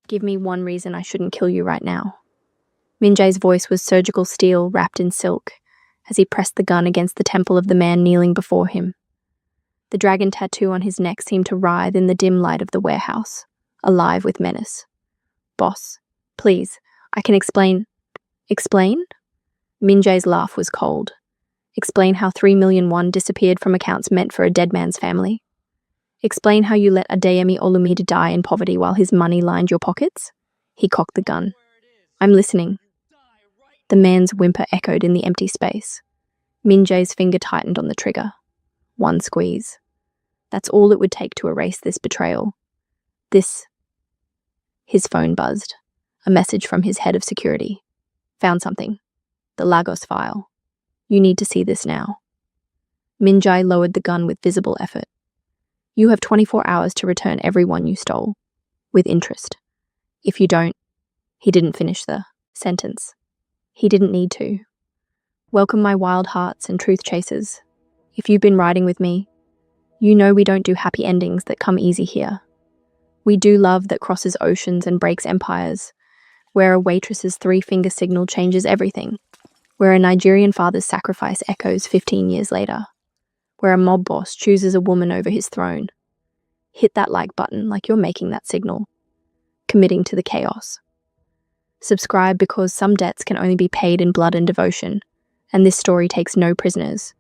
Give me one reason I shouldn't kill you right now. Min-jae's voice was surgical steel wrapped in silk as he pressed the gun against the temple of the man kneeling before him. The dragon tattoo on his neck seemed to writhe in the dim light of the warehouse, alive with menace. Boss, please, I can explain. Explain? Min-jae's laugh was cold. Explain how 3 million won disappeared from accounts meant for a dead man's family? Explain how you let Adeyemi Olumide die in poverty while his money lined your pockets? He cocked the gun. I'm listening. The man's whimper echoed in the empty space. Min-jae's finger tightened on the trigger. One squeeze. That's all it would take to erase this betrayal. His phone buzzed. A message from his head of security. Found something. The Lagos file. You need to see this now. Min-jae lowered the gun with visible effort. You have 24 hours to return everyone you stole. With interest. If you don't, he didn't finish the sentence. He didn't need to. Welcome my wild hearts and truth chasers. If you've been riding with me, you know we don't do happy endings that come easy here. We do love that crosses oceans and breaks empires, where a waitress's 3-finger signal changes everything, where a Nigerian father's sacrifice echoes 15 years later, where a mob boss chooses a woman over his throne. Hit that like button like you're making that signal, committing to the chaos. Subscribe because some debts can only be paid in blood and devotion, and this story takes no prisoners.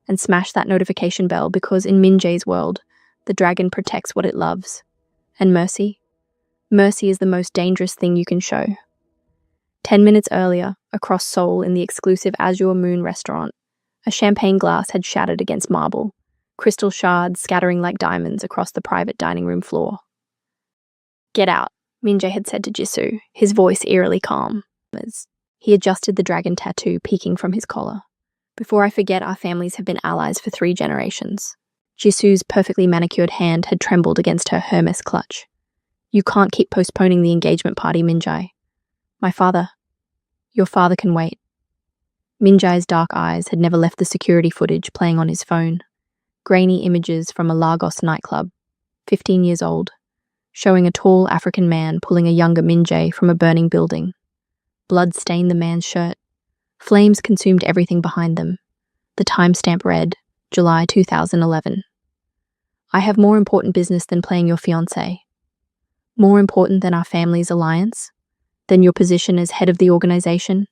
And smash that notification bell because in Min-jae's world, the dragon protects what it loves. And mercy? Mercy is the most dangerous thing you can show. 10 minutes earlier, across Seoul in the exclusive Azure Moon restaurant, a champagne glass had shattered against marble, crystal shards scattering like diamonds across the private dining room floor. Get out, Min-jae had said to Jisoo, his voice eerily calm. He adjusted the dragon tattoo peeking from his collar. Before I forget, our families have been allies for 3 generations. Jisoo's perfectly manicured hand had trembled against her Hermes clutch. You can't keep postponing the engagement party, Min-jae. Your father can wait. Min-jae's dark eyes had never left the security footage playing on his phone. Grainy images from a Lagos nightclub, 15 years old, showing a tall African man pulling a younger Min-jae from a burning building. Blood stained the man's shirt. Flames consumed everything behind them. The timestamp read, July 2011. I have more important business than playing your fiancé. More important than our family's alliance? Than your position as head of the organization?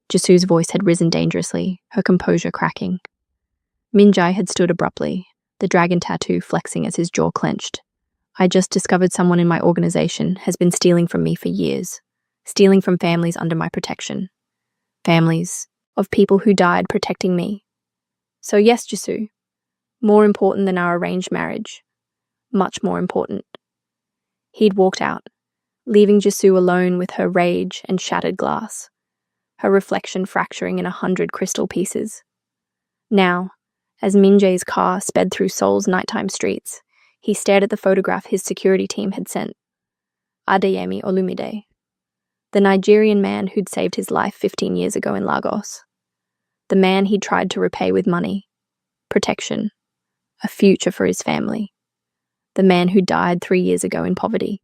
Jisoo's voice had risen dangerously, her composure cracking. Min-jae had stood abruptly, the dragon tattoo flexing as his jaw clenched. I just discovered someone in my organization has been stealing from me for years, stealing from families under my protection. Families of people who died protecting me. So yes, Jisoo, more important than our arranged marriage. Much more important. He'd walked out, leaving Jisoo alone with her rage and shattered glass, her reflection fracturing in 100 crystal pieces. Now, as Min-jae's car sped through Seoul's nighttime streets, he stared at the photograph his security team had sent. Adeyemi Olumide, the Nigerian man who'd saved his life 15 years ago in Lagos. The man he'd tried to repay with money, protection, a future for his family. The man who died 3 years ago in poverty,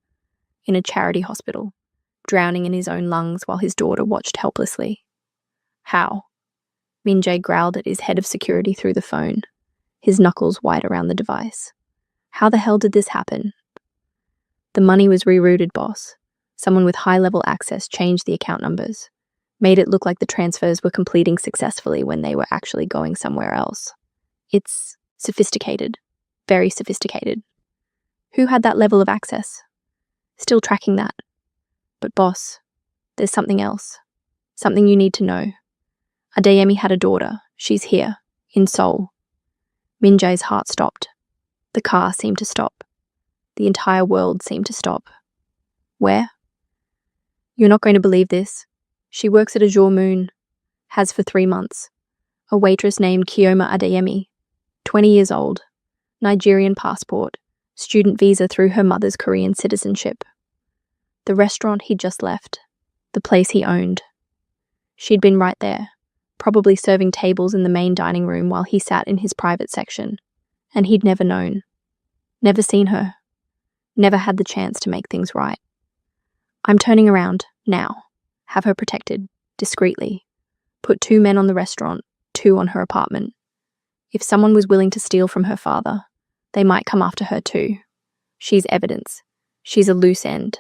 in a charity hospital, drowning in his own lungs while his daughter watched helplessly. How? Min-jae growled at his head of security through the phone, his knuckles white around the device. How the hell did this happen? The money was rerouted, boss. Someone with high-level access changed the account numbers, made it look like the transfers were completing successfully when they were actually going somewhere else. It's sophisticated, very sophisticated. Who had that level of access? Still tracking that. But boss, there's something else. Something you need to know. Adeyemi had a daughter. She's here, in Seoul. Min-jae's heart stopped. The car seemed to stop. The entire world seemed to stop. Where? You're not going to believe this. She works at Azure Moon. Has for 3 months. A waitress named Kioma Adeyemi. 20 years old. Nigerian passport. Student visa through her mother's Korean citizenship. The restaurant he'd just left. The place he owned. She'd been right there, probably serving tables in the main dining room while he sat in his private section. And he'd never known. Never seen her. Never had the chance to make things right. I'm turning around, now. Have her protected, discreetly. Put 2 men on the restaurant, 2 on her apartment. If someone was willing to steal from her father, they might come after her too. She's evidence. She's a loose end.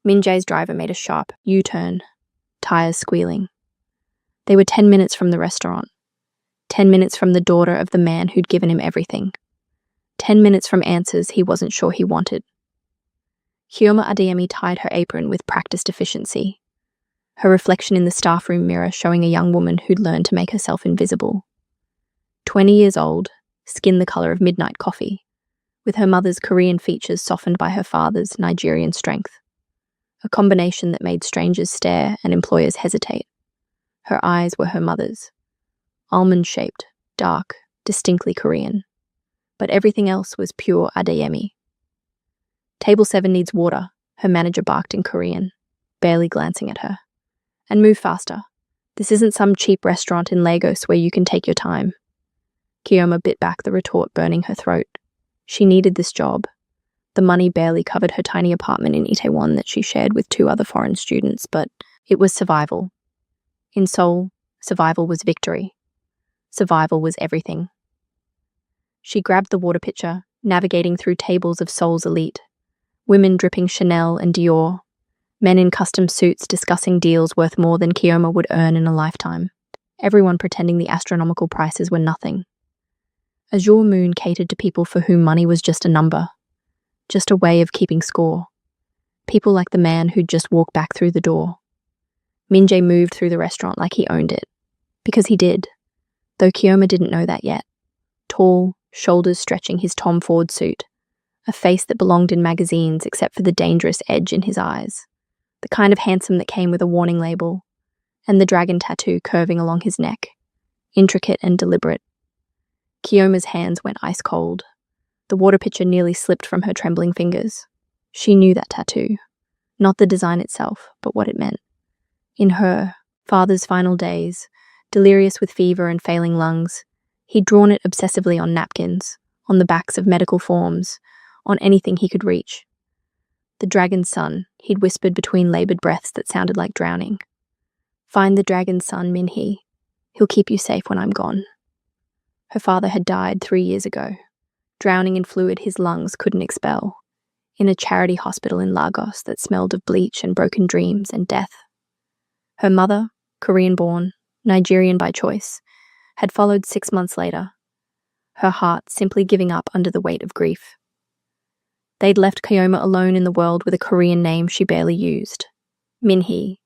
Min Jae's driver made a sharp U-turn, tires squealing. They were 10 minutes from the restaurant. 10 minutes from the daughter of the man who'd given him everything. 10 minutes from answers he wasn't sure he wanted. Kioma Adeyemi tied her apron with practiced efficiency, her reflection in the staff room mirror showing a young woman who'd learned to make herself invisible. 20 years old, skin the color of midnight coffee, with her mother's Korean features softened by her father's Nigerian strength. A combination that made strangers stare and employers hesitate. Her eyes were her mother's, almond-shaped, dark, distinctly Korean. But everything else was pure Adeyemi. Table 7 needs water, her manager barked in Korean, barely glancing at her. And move faster. This isn't some cheap restaurant in Lagos where you can take your time. Kioma bit back the retort burning her throat. She needed this job. The money barely covered her tiny apartment in Itaewon that she shared with 2 other foreign students, but it was survival. In Seoul, survival was victory. Survival was everything. She grabbed the water pitcher, navigating through tables of Seoul's elite. Women dripping Chanel and Dior. Men in custom suits discussing deals worth more than Kioma would earn in a lifetime. Everyone pretending the astronomical prices were nothing. Azure Moon catered to people for whom money was just a number. Just a way of keeping score. People like the man who'd just walked back through the door. Min Jae moved through the restaurant like he owned it. Because he did. Though Kioma didn't know that yet. Tall, shoulders stretching his Tom Ford suit. A face that belonged in magazines except for the dangerous edge in his eyes. The kind of handsome that came with a warning label. And the dragon tattoo curving along his neck. Intricate and deliberate. Kioma's hands went ice cold. The water pitcher nearly slipped from her trembling fingers. She knew that tattoo. Not the design itself, but what it meant. In her father's final days, delirious with fever and failing lungs, he'd drawn it obsessively on napkins, on the backs of medical forms, on anything he could reach. The dragon's son, he'd whispered between labored breaths that sounded like drowning. Find the dragon's son, Min-hee. He'll keep you safe when I'm gone. Her father had died 3 years ago, drowning in fluid his lungs couldn't expel, in a charity hospital in Lagos that smelled of bleach and broken dreams and death. Her mother, Korean-born, Nigerian by choice, had followed 6 months later, her heart simply giving up under the weight of grief. They'd left Kioma alone in the world with a Korean name she barely used, Min-hee,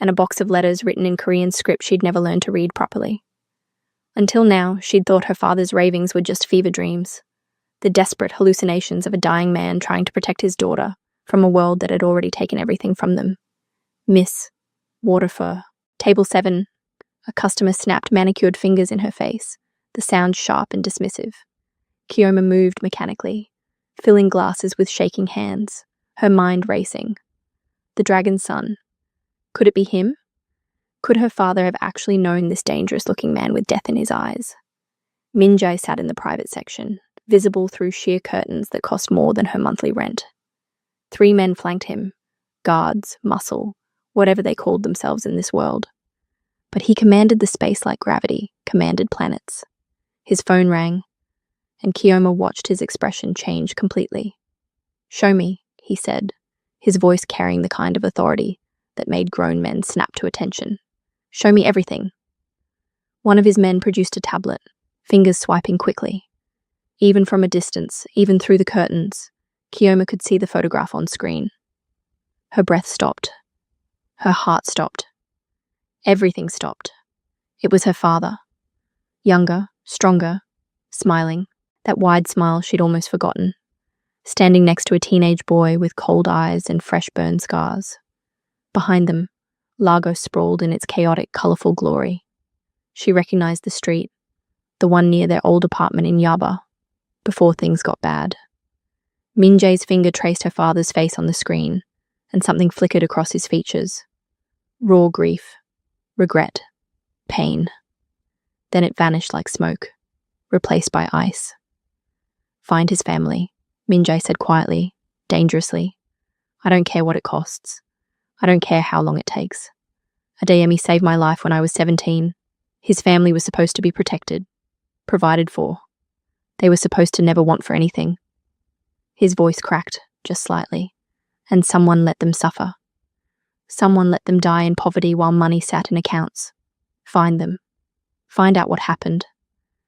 and a box of letters written in Korean script she'd never learned to read properly. Until now, she'd thought her father's ravings were just fever dreams, the desperate hallucinations of a dying man trying to protect his daughter from a world that had already taken everything from them. Miss, water for table 7. A customer snapped manicured fingers in her face, the sound sharp and dismissive. Kioma moved mechanically, filling glasses with shaking hands, her mind racing. The dragon's son. Could it be him? Could her father have actually known this dangerous-looking man with death in his eyes? Min Jae sat in the private section, visible through sheer curtains that cost more than her monthly rent. 3 men flanked him, guards, muscle, whatever they called themselves in this world. But he commanded the space like gravity, commanded planets. His phone rang, and Kioma watched his expression change completely. Show me, he said, his voice carrying the kind of authority that made grown men snap to attention. Show me everything. One of his men produced a tablet, fingers swiping quickly. Even from a distance, even through the curtains, Kioma could see the photograph on screen. Her breath stopped. Her heart stopped. Everything stopped. It was her father. Younger, stronger, smiling, that wide smile she'd almost forgotten, standing next to a teenage boy with cold eyes and fresh burn scars. Behind them, Lagos sprawled in its chaotic, colourful glory. She recognised the street, the one near their old apartment in Yaba, before things got bad. Min Jae's finger traced her father's face on the screen, and something flickered across his features. Raw grief, regret, pain. Then it vanished like smoke, replaced by ice. Find his family, Min Jae said quietly, dangerously. I don't care what it costs. I don't care how long it takes. Adeyemi saved my life when I was 17. His family was supposed to be protected, provided for. They were supposed to never want for anything. His voice cracked, just slightly, and someone let them suffer. Someone let them die in poverty while money sat in accounts. Find them. Find out what happened.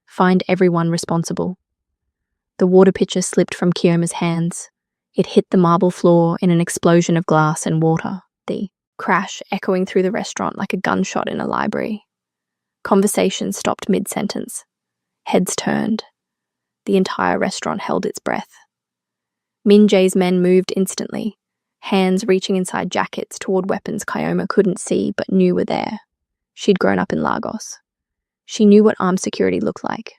Find everyone responsible. The water pitcher slipped from Kiyoma's hands. It hit the marble floor in an explosion of glass and water, the crash echoing through the restaurant like a gunshot in a library. Conversation stopped mid-sentence. Heads turned. The entire restaurant held its breath. Min Jae's men moved instantly, hands reaching inside jackets toward weapons Kiyoma couldn't see but knew were there. She'd grown up in Lagos. She knew what armed security looked like,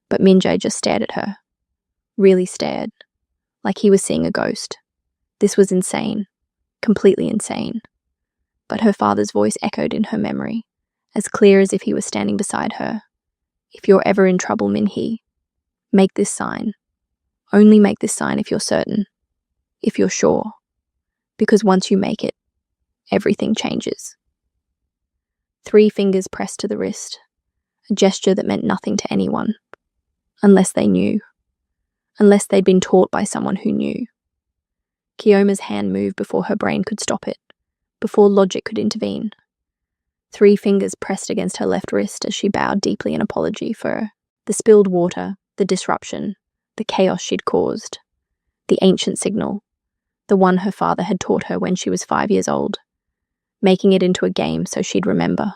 but Min Jae just stared at her. Really stared, like he was seeing a ghost. This was insane, completely insane. But her father's voice echoed in her memory, as clear as if he was standing beside her. If you're ever in trouble, Min-hee, make this sign. Only make this sign if you're certain, if you're sure. Because once you make it, everything changes. 3 fingers pressed to the wrist, a gesture that meant nothing to anyone, unless they knew, unless they'd been taught by someone who knew. Kiyoma's hand moved before her brain could stop it, before logic could intervene. 3 fingers pressed against her left wrist as she bowed deeply in apology for the spilled water, the disruption, the chaos she'd caused, the ancient signal, the one her father had taught her when she was 5 years old, making it into a game so she'd remember.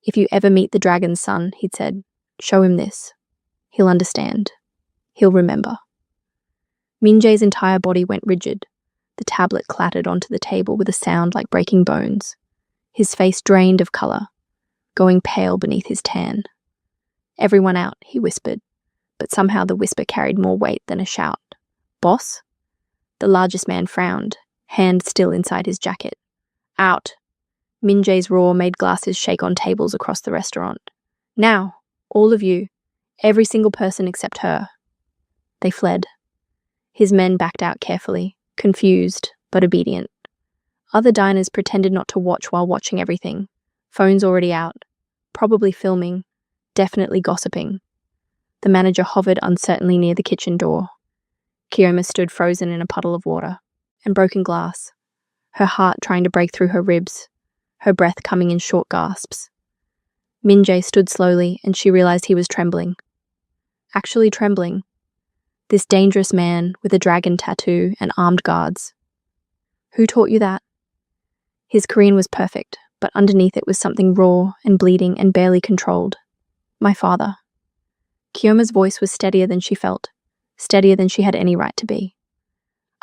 If you ever meet the dragon's son, he'd said, show him this. He'll understand. He'll remember. Min Jae's entire body went rigid. The tablet clattered onto the table with a sound like breaking bones. His face drained of color, going pale beneath his tan. Everyone out, he whispered, but somehow the whisper carried more weight than a shout. Boss? The largest man frowned, hand still inside his jacket. Out. Min Jae's roar made glasses shake on tables across the restaurant. Now, all of you, every single person except her. They fled. His men backed out carefully, confused but obedient. Other diners pretended not to watch while watching everything, phones already out, probably filming, definitely gossiping. The manager hovered uncertainly near the kitchen door. Kiyoma stood frozen in a puddle of water and broken glass, her heart trying to break through her ribs, her breath coming in short gasps. Min Jae stood slowly and she realized he was trembling. Actually trembling. This dangerous man with a dragon tattoo and armed guards. Who taught you that? His Korean was perfect, but underneath it was something raw and bleeding and barely controlled. My father. Kiyoma's voice was steadier than she felt, steadier than she had any right to be.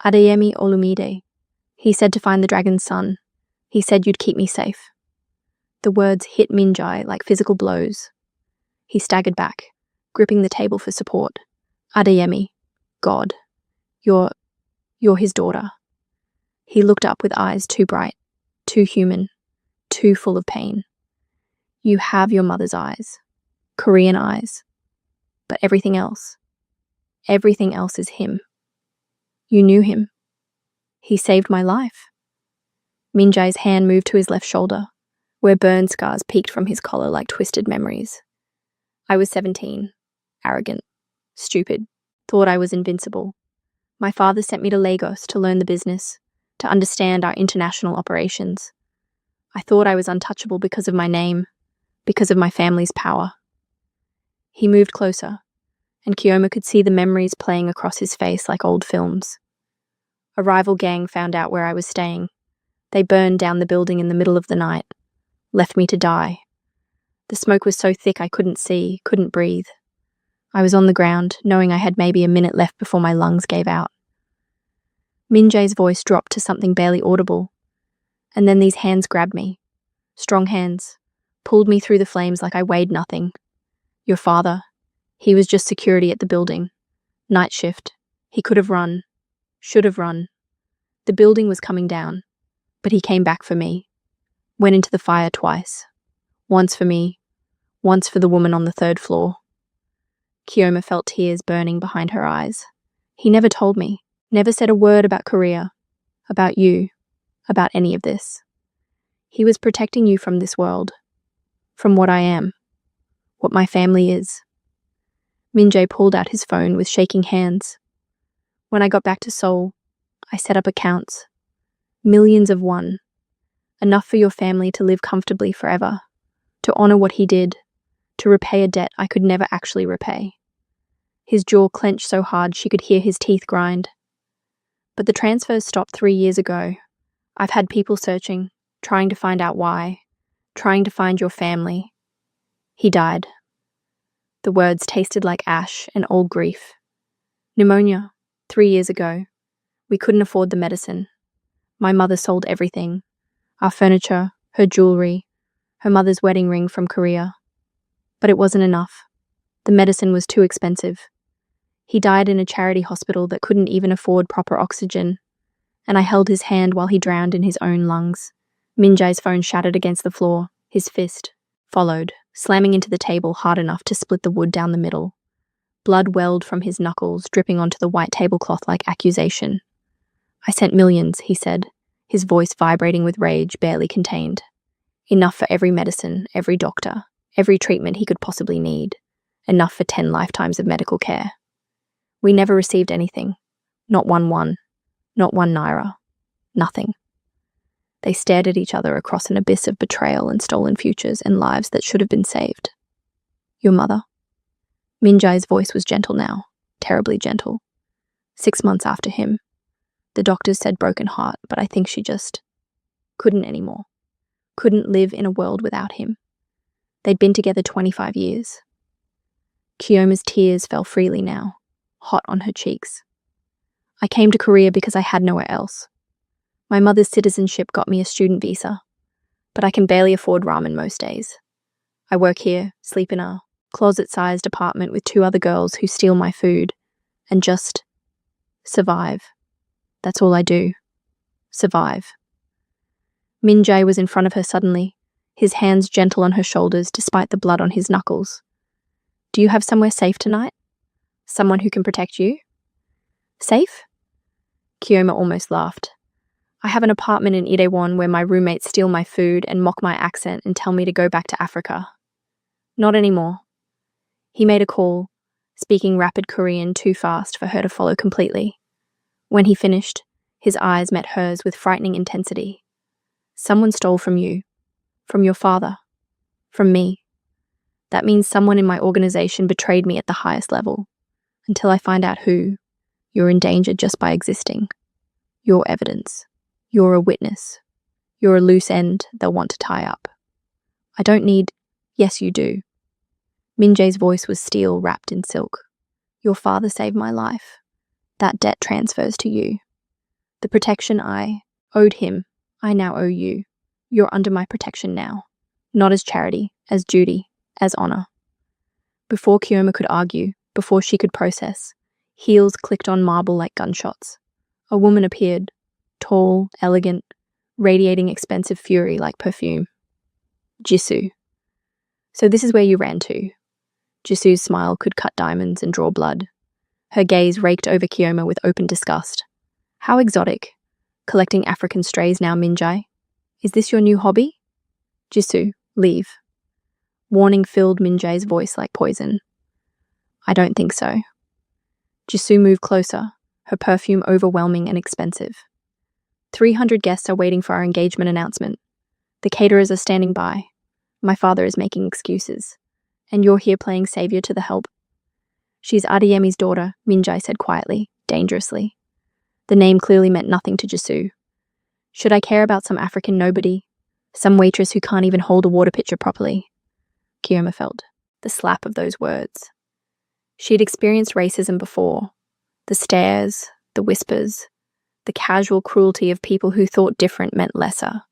Adeyemi Olumide. He said to find the dragon's son. He said you'd keep me safe. The words hit Min Jae like physical blows. He staggered back, gripping the table for support. Adeyemi. God. You're his daughter. He looked up with eyes too bright, too human, too full of pain. You have your mother's eyes. Korean eyes. But everything else is him. You knew him. He saved my life. Min Jae's hand moved to his left shoulder, where burn scars peeked from his collar like twisted memories. I was 17, arrogant, stupid, thought I was invincible. My father sent me to Lagos to learn the business, to understand our international operations. I thought I was untouchable because of my name, because of my family's power. He moved closer, and Kiyoma could see the memories playing across his face like old films. A rival gang found out where I was staying. They burned down the building in the middle of the night, left me to die. The smoke was so thick I couldn't see, couldn't breathe. I was on the ground, knowing I had maybe a minute left before my lungs gave out. Min Jae's voice dropped to something barely audible, and then these hands grabbed me. Strong hands, pulled me through the flames like I weighed nothing. Your father, he was just security at the building. Night shift. He could have run, should have run. The building was coming down, but he came back for me. Went into the fire twice. Once for me, once for the woman on the 3rd floor. Kiyoma felt tears burning behind her eyes. He never told me, never said a word about Korea, about you, about any of this. He was protecting you from this world, from what I am, what my family is. Minjae pulled out his phone with shaking hands. When I got back to Seoul, I set up accounts. Millions of one. Enough for your family to live comfortably forever, to honor what he did, to repay a debt I could never actually repay. His jaw clenched so hard she could hear his teeth grind. But the transfers stopped 3 years ago. I've had people searching, trying to find out why, trying to find your family. He died. The words tasted like ash and old grief. Pneumonia, 3 years ago. We couldn't afford the medicine. My mother sold everything. Our furniture, her jewelry, her mother's wedding ring from Korea. But it wasn't enough. The medicine was too expensive. He died in a charity hospital that couldn't even afford proper oxygen, and I held his hand while he drowned in his own lungs. Minjae's phone shattered against the floor. His fist followed, slamming into the table hard enough to split the wood down the middle. Blood welled from his knuckles, dripping onto the white tablecloth like accusation. I sent millions, he said, his voice vibrating with rage barely contained. Enough for every medicine, every doctor, every treatment he could possibly need. Enough for 10 lifetimes of medical care. We never received anything. Not one won. Not one naira. Nothing. They stared at each other across an abyss of betrayal and stolen futures and lives that should have been saved. Your mother? Minjae's voice was gentle now, terribly gentle. 6 months after him. The doctors said broken heart, but I think she just couldn't anymore. Couldn't live in a world without him. They'd been together 25 years. Kyoma's tears fell freely now, hot on her cheeks. I came to Korea because I had nowhere else. My mother's citizenship got me a student visa, but I can barely afford ramen most days. I work here, sleep in a closet-sized apartment with 2 other girls who steal my food, and just survive. That's all I do. Survive. Minjae was in front of her suddenly, his hands gentle on her shoulders despite the blood on his knuckles. Do you have somewhere safe tonight? Someone who can protect you? Safe? Kyoma almost laughed. I have an apartment in Itaewon where my roommates steal my food and mock my accent and tell me to go back to Africa. Not anymore. He made a call, speaking rapid Korean too fast for her to follow completely. When he finished, his eyes met hers with frightening intensity. Someone stole from you. From your father. From me. That means someone in my organization betrayed me at the highest level. Until I find out who, you're in danger just by existing. You're evidence. You're a witness. You're a loose end they'll want to tie up. I don't need... Yes, you do. Minjae's voice was steel wrapped in silk. Your father saved my life. That debt transfers to you. The protection I owed him, I now owe you. You're under my protection now. Not as charity, as duty, as honor. Before Kyoma could argue, before she could process, heels clicked on marble like gunshots. A woman appeared, tall, elegant, radiating expensive fury like perfume. Jisoo. So this is where you ran to. Jisoo's smile could cut diamonds and draw blood. Her gaze raked over Kyoma with open disgust. How exotic. Collecting African strays now, Minjae. Is this your new hobby? Jisoo, leave. Warning filled Minjae's voice like poison. I don't think so. Jisoo moved closer, her perfume overwhelming and expensive. 300 guests are waiting for our engagement announcement. The caterers are standing by. My father is making excuses. And you're here playing savior to the help. She's Adeyemi's daughter, Minjae said quietly, dangerously. The name clearly meant nothing to Jisoo. Should I care about some African nobody? Some waitress who can't even hold a water pitcher properly? Kyoma felt the slap of those words. She'd experienced racism before. The stares, the whispers, the casual cruelty of people who thought different meant lesser.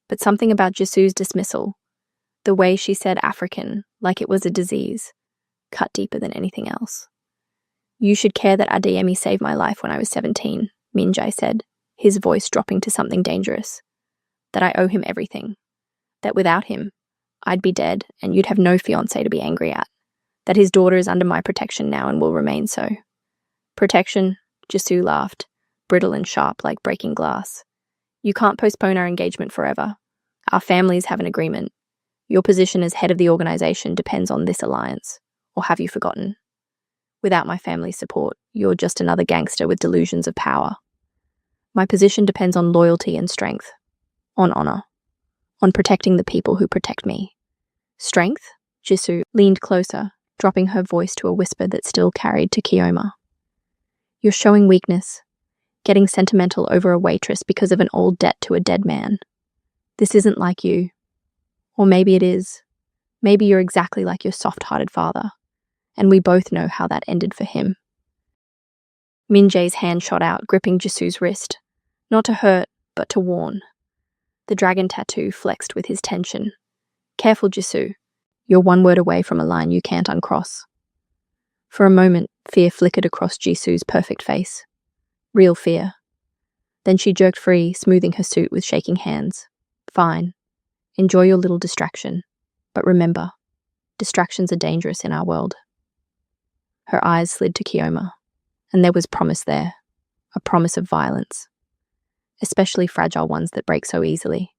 But something about Jisoo's dismissal, the way she said African, like it was a disease, cut deeper than anything else. You should care that Adeyemi saved my life when I was 17, Minjae said, his voice dropping to something dangerous. That I owe him everything. That without him, I'd be dead and you'd have no fiancé to be angry at. That his daughter is under my protection now and will remain so. Protection? Jisoo laughed, brittle and sharp like breaking glass. You can't postpone our engagement forever. Our families have an agreement. Your position as head of the organization depends on this alliance. Or have you forgotten? Without my family's support, you're just another gangster with delusions of power. My position depends on loyalty and strength, on honor, on protecting the people who protect me. Strength? Jisoo leaned closer, dropping her voice to a whisper that still carried to Kioma. You're showing weakness, getting sentimental over a waitress because of an old debt to a dead man. This isn't like you. Or maybe it is. Maybe you're exactly like your soft-hearted father, and we both know how that ended for him. Min-jae's hand shot out, gripping Jisoo's wrist, not to hurt, but to warn. The dragon tattoo flexed with his tension. Careful, Jisoo. You're one word away from a line you can't uncross. For a moment, fear flickered across Jisoo's perfect face. Real fear. Then she jerked free, smoothing her suit with shaking hands. Fine. Enjoy your little distraction. But remember, distractions are dangerous in our world. Her eyes slid to Kioma, and there was promise there, a promise of violence, especially fragile ones that break so easily.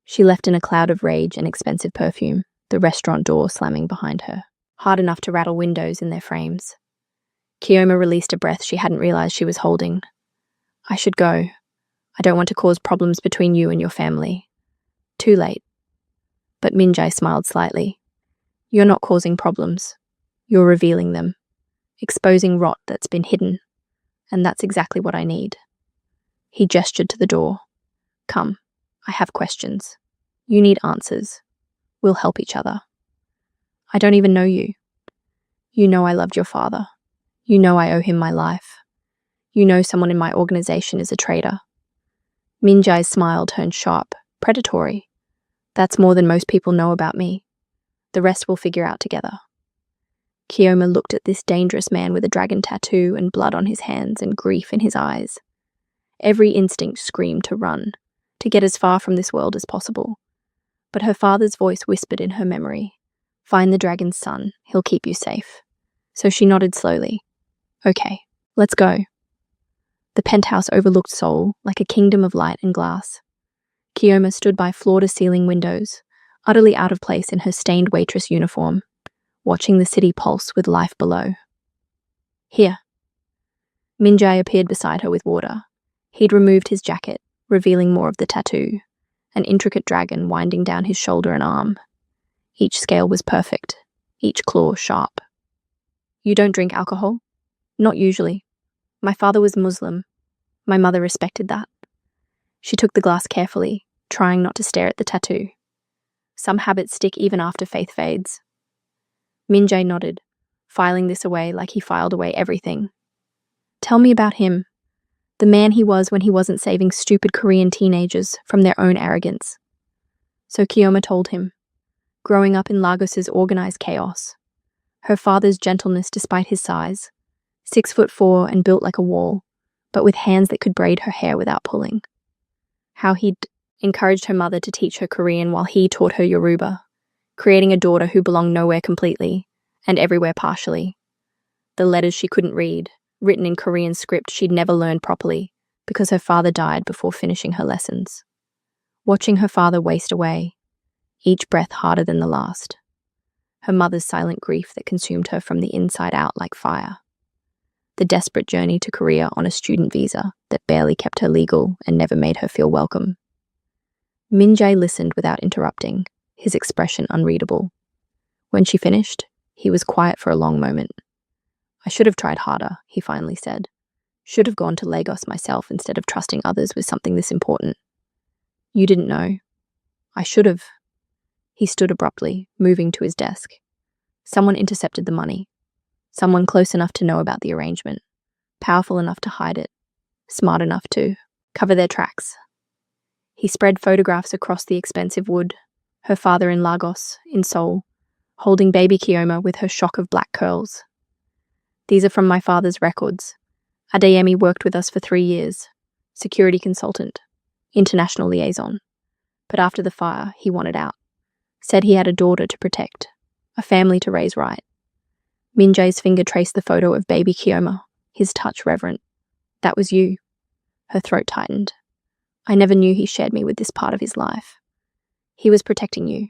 She left in a cloud of rage and expensive perfume, the restaurant door slamming behind her, hard enough to rattle windows in their frames. Kioma released a breath she hadn't realized she was holding. I should go. I don't want to cause problems between you and your family. Too late. But Min-jae smiled slightly. You're not causing problems. You're revealing them, exposing rot that's been hidden, and that's exactly what I need. He gestured to the door. Come, I have questions. You need answers. We'll help each other. I don't even know you. You know I loved your father. You know I owe him my life. You know someone in my organization is a traitor. Min-jae's smile turned sharp, predatory. That's more than most people know about me. The rest we'll figure out together. Kioma looked at this dangerous man with a dragon tattoo and blood on his hands and grief in his eyes. Every instinct screamed to run, to get as far from this world as possible. But her father's voice whispered in her memory, find the dragon's son, he'll keep you safe. So she nodded slowly. Okay, let's go. The penthouse overlooked Seoul like a kingdom of light and glass. Kioma stood by floor-to-ceiling windows, utterly out of place in her stained waitress uniform, watching the city pulse with life below. Here. Min-jae appeared beside her with water. He'd removed his jacket, revealing more of the tattoo, an intricate dragon winding down his shoulder and arm. Each scale was perfect, each claw sharp. You don't drink alcohol? Not usually. My father was Muslim. My mother respected that. She took the glass carefully, trying not to stare at the tattoo. Some habits stick even after faith fades. Min-jae nodded, filing this away like he filed away everything. Tell me about him. The man he was when he wasn't saving stupid Korean teenagers from their own arrogance. So Kioma told him, growing up in Lagos's organized chaos. Her father's gentleness despite his size, 6'4" and built like a wall, but with hands that could braid her hair without pulling. How he'd encouraged her mother to teach her Korean while he taught her Yoruba, creating a daughter who belonged nowhere completely and everywhere partially. The letters she couldn't read, written in Korean script she'd never learned properly because her father died before finishing her lessons. Watching her father waste away, each breath harder than the last. Her mother's silent grief that consumed her from the inside out like fire. The desperate journey to Korea on a student visa that barely kept her legal and never made her feel welcome. Min-jae listened without interrupting, his expression unreadable. When she finished, he was quiet for a long moment. I should have tried harder, he finally said. Should have gone to Lagos myself instead of trusting others with something this important. You didn't know. I should have. He stood abruptly, moving to his desk. Someone intercepted the money. Someone close enough to know about the arrangement. Powerful enough to hide it. Smart enough to cover their tracks. He spread photographs across the expensive wood. Her father in Lagos, in Seoul, holding baby Kioma with her shock of black curls. These are from my father's records. Adeyemi worked with us for 3 years. Security consultant. International liaison. But after the fire, he wanted out. Said he had a daughter to protect. A family to raise right. Min-jae's finger traced the photo of baby Kioma, his touch reverent. That was you. Her throat tightened. I never knew he shared me with this part of his life. He was protecting you.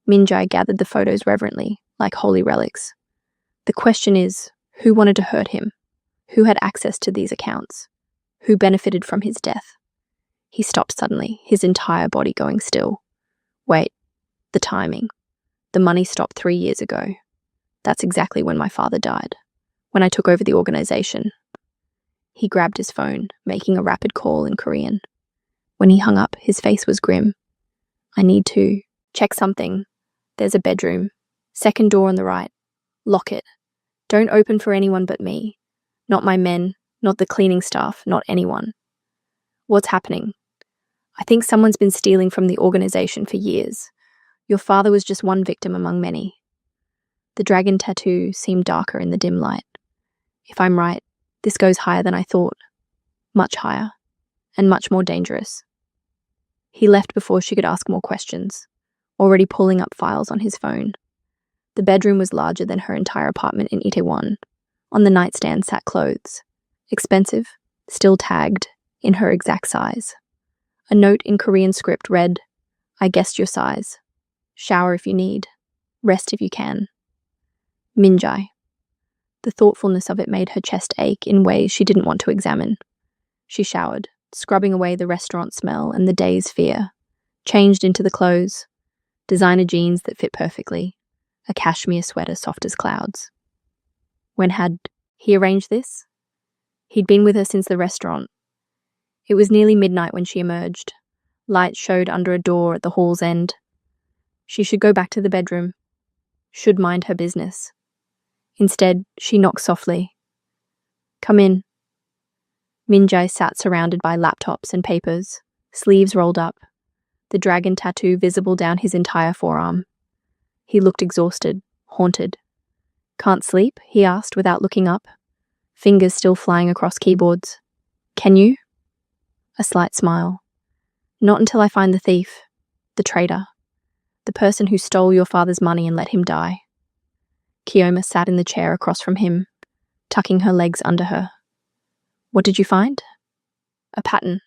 Minjai gathered the photos reverently, like holy relics. The question is, who wanted to hurt him? Who had access to these accounts? Who benefited from his death? He stopped suddenly, his entire body going still. Wait, the timing. The money stopped 3 years ago. That's exactly when my father died, when I took over the organization. He grabbed his phone, making a rapid call in Korean. When he hung up, his face was grim. I need to check something. There's a bedroom. Second door on the right. Lock it. Don't open for anyone but me. Not my men, not the cleaning staff, not anyone. What's happening? I think someone's been stealing from the organization for years. Your father was just one victim among many. The dragon tattoo seemed darker in the dim light. If I'm right, this goes higher than I thought. Much higher. And much more dangerous. He left before she could ask more questions, already pulling up files on his phone. The bedroom was larger than her entire apartment in Itaewon. On the nightstand sat clothes. Expensive, still tagged, in her exact size. A note in Korean script read, I guessed your size. Shower if you need. Rest if you can. Minjai. The thoughtfulness of it made her chest ache in ways she didn't want to examine. She showered, scrubbing away the restaurant smell and the day's fear. Changed into the clothes. Designer jeans that fit perfectly. A cashmere sweater soft as clouds. When had he arranged this? He'd been with her since the restaurant. It was nearly midnight when she emerged. Light showed under a door at the hall's end. She should go back to the bedroom. Should mind her business. Instead, she knocked softly. Come in. Minjai sat surrounded by laptops and papers, sleeves rolled up, the dragon tattoo visible down his entire forearm. He looked exhausted, haunted. Can't sleep? He asked without looking up, fingers still flying across keyboards. Can you? A slight smile. Not until I find the thief, the traitor, the person who stole your father's money and let him die. Kioma sat in the chair across from him, tucking her legs under her. What did you find? A pattern.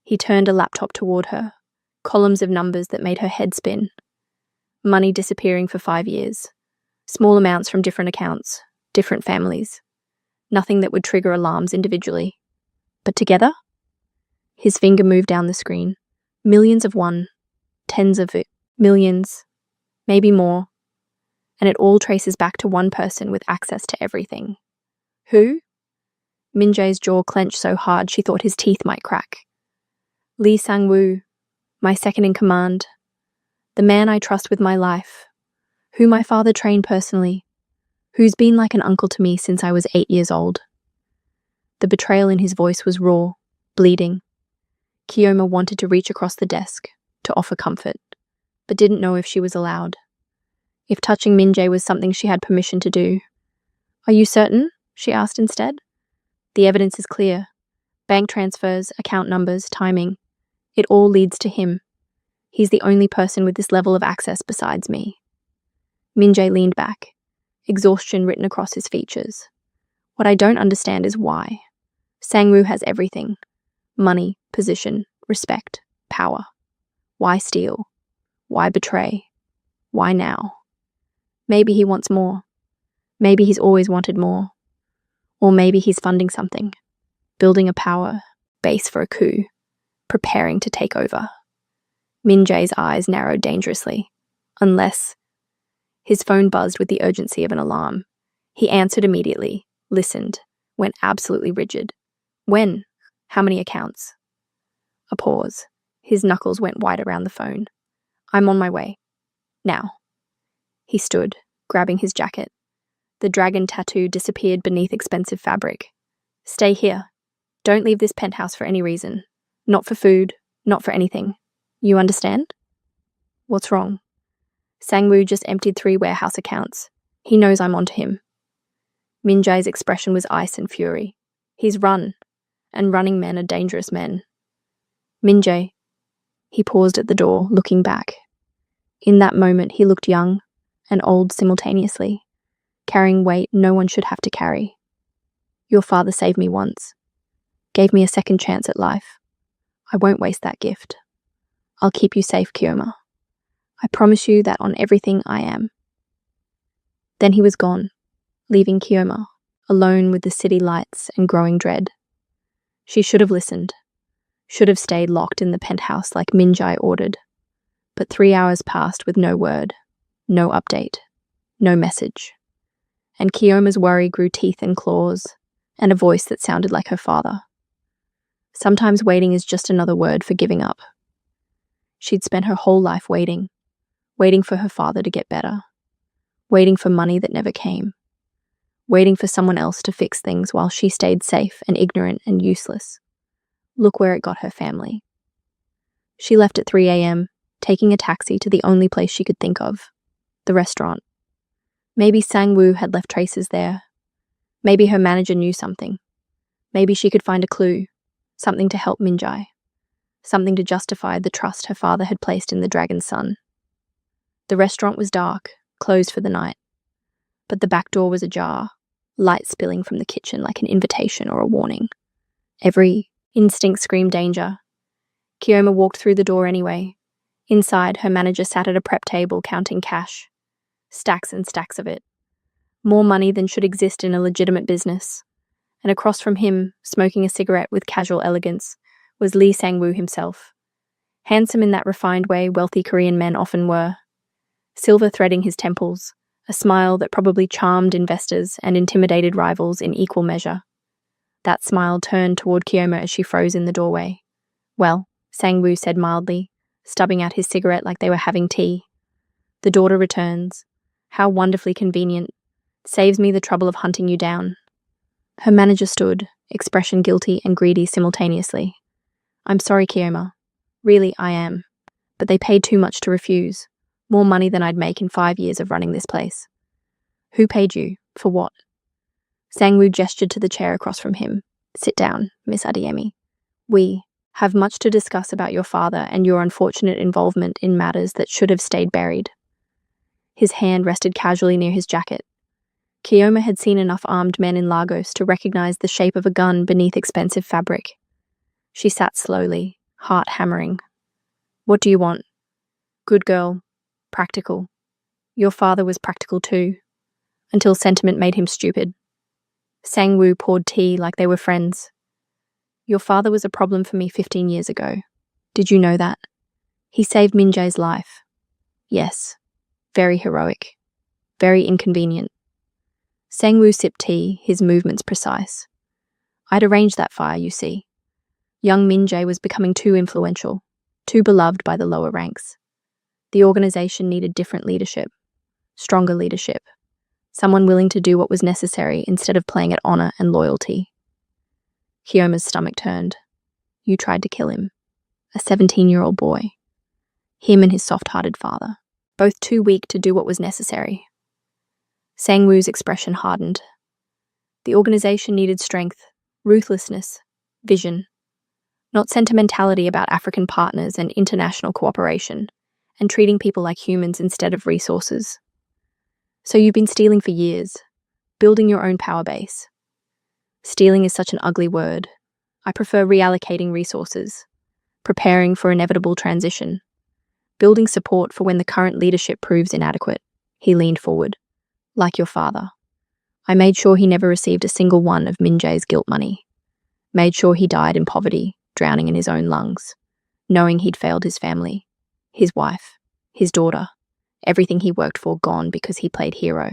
He turned a laptop toward her, columns of numbers that made her head spin. Money disappearing for 5 years. Small amounts from different accounts, different families. Nothing that would trigger alarms individually. But together? His finger moved down the screen. Millions of one, tens of millions, maybe more. And it all traces back to one person with access to everything. Who? Minjai's jaw clenched so hard she thought his teeth might crack. Lee Sang-woo, my second in command. The man I trust with my life. Who my father trained personally. Who's been like an uncle to me since I was 8 years old. The betrayal in his voice was raw, bleeding. Kioma wanted to reach across the desk, to offer comfort, but didn't know if she was allowed. If touching Minjai was something she had permission to do. Are you certain? She asked instead. The evidence is clear. Bank transfers, account numbers, timing. It all leads to him. He's the only person with this level of access besides me. Minjai leaned back, exhaustion written across his features. What I don't understand is why. Sang-woo has everything. Money, position, respect, power. Why steal? Why betray? Why now? Maybe he wants more. Maybe he's always wanted more. Or maybe he's funding something, building a power base for a coup, preparing to take over. Minjai's eyes narrowed dangerously. Unless... His phone buzzed with the urgency of an alarm. He answered immediately, listened, went absolutely rigid. When? How many accounts? A pause. His knuckles went white around the phone. I'm on my way. Now. He stood, grabbing his jacket. The dragon tattoo disappeared beneath expensive fabric. Stay here. Don't leave this penthouse for any reason. Not for food, not for anything. You understand? What's wrong? Sang-woo just emptied 3 warehouse accounts. He knows I'm onto him. Minjai's expression was ice and fury. He's run, and running men are dangerous men. Minjai. He paused at the door, looking back. In that moment, he looked young and old simultaneously, carrying weight no one should have to carry. Your father saved me once, gave me a second chance at life. I won't waste that gift. I'll keep you safe, Kioma. I promise you that on everything I am. Then he was gone, leaving Kioma, alone with the city lights and growing dread. She should have listened, should have stayed locked in the penthouse like Minjai ordered. But 3 hours passed with no word, no update, no message. And Kioma's worry grew teeth and claws, and a voice that sounded like her father. Sometimes waiting is just another word for giving up. She'd spent her whole life waiting for her father to get better, waiting for money that never came, waiting for someone else to fix things while she stayed safe and ignorant and useless. Look where it got her family. She left at 3 a.m., taking a taxi to the only place she could think of, the restaurant. Maybe Sang-woo had left traces there. Maybe her manager knew something. Maybe she could find a clue, something to help Minjai, something to justify the trust her father had placed in the dragon's son. The restaurant was dark, closed for the night, but the back door was ajar, light spilling from the kitchen like an invitation or a warning. Every instinct screamed danger. Kioma walked through the door anyway. Inside, her manager sat at a prep table counting cash. Stacks and stacks of it. More money than should exist in a legitimate business. And across from him, smoking a cigarette with casual elegance, was Lee Sang-woo himself. Handsome in that refined way wealthy Korean men often were. Silver threading his temples, a smile that probably charmed investors and intimidated rivals in equal measure. That smile turned toward Kioma as she froze in the doorway. Well, Sang-woo said mildly, stubbing out his cigarette like they were having tea. The daughter returns. How wonderfully convenient. Saves me the trouble of hunting you down. Her manager stood, expression guilty and greedy simultaneously. I'm sorry, Kioma. Really, I am. But they paid too much to refuse. More money than I'd make in 5 years of running this place. Who paid you? For what? Sang-woo gestured to the chair across from him. Sit down, Miss Adeyemi. We have much to discuss about your father and your unfortunate involvement in matters that should have stayed buried. His hand rested casually near his jacket. Kioma had seen enough armed men in Lagos to recognize the shape of a gun beneath expensive fabric. She sat slowly, heart hammering. What do you want? Good girl. Practical. Your father was practical too, until sentiment made him stupid. Sang-woo poured tea like they were friends. Your father was a problem for me 15 years ago. Did you know that? He saved Minjai's life. Yes. Very heroic. Very inconvenient. Sang-woo sipped tea, his movements precise. I'd arranged that fire, you see. Young Minjai was becoming too influential, too beloved by the lower ranks. The organization needed different leadership, stronger leadership, someone willing to do what was necessary instead of playing at honor and loyalty. Kioma's stomach turned. You tried to kill him. A 17-year-old boy. Him and his soft-hearted father. Both too weak to do what was necessary. Sang-woo's expression hardened. The organization needed strength, ruthlessness, vision. Not sentimentality about African partners and international cooperation, and treating people like humans instead of resources. So you've been stealing for years, building your own power base. Stealing is such an ugly word. I prefer reallocating resources, preparing for inevitable transition, building support for when the current leadership proves inadequate. He leaned forward. Like your father. I made sure he never received a single one of Minjai's guilt money. Made sure he died in poverty, drowning in his own lungs, knowing he'd failed his family, his wife, his daughter, everything he worked for gone because he played hero.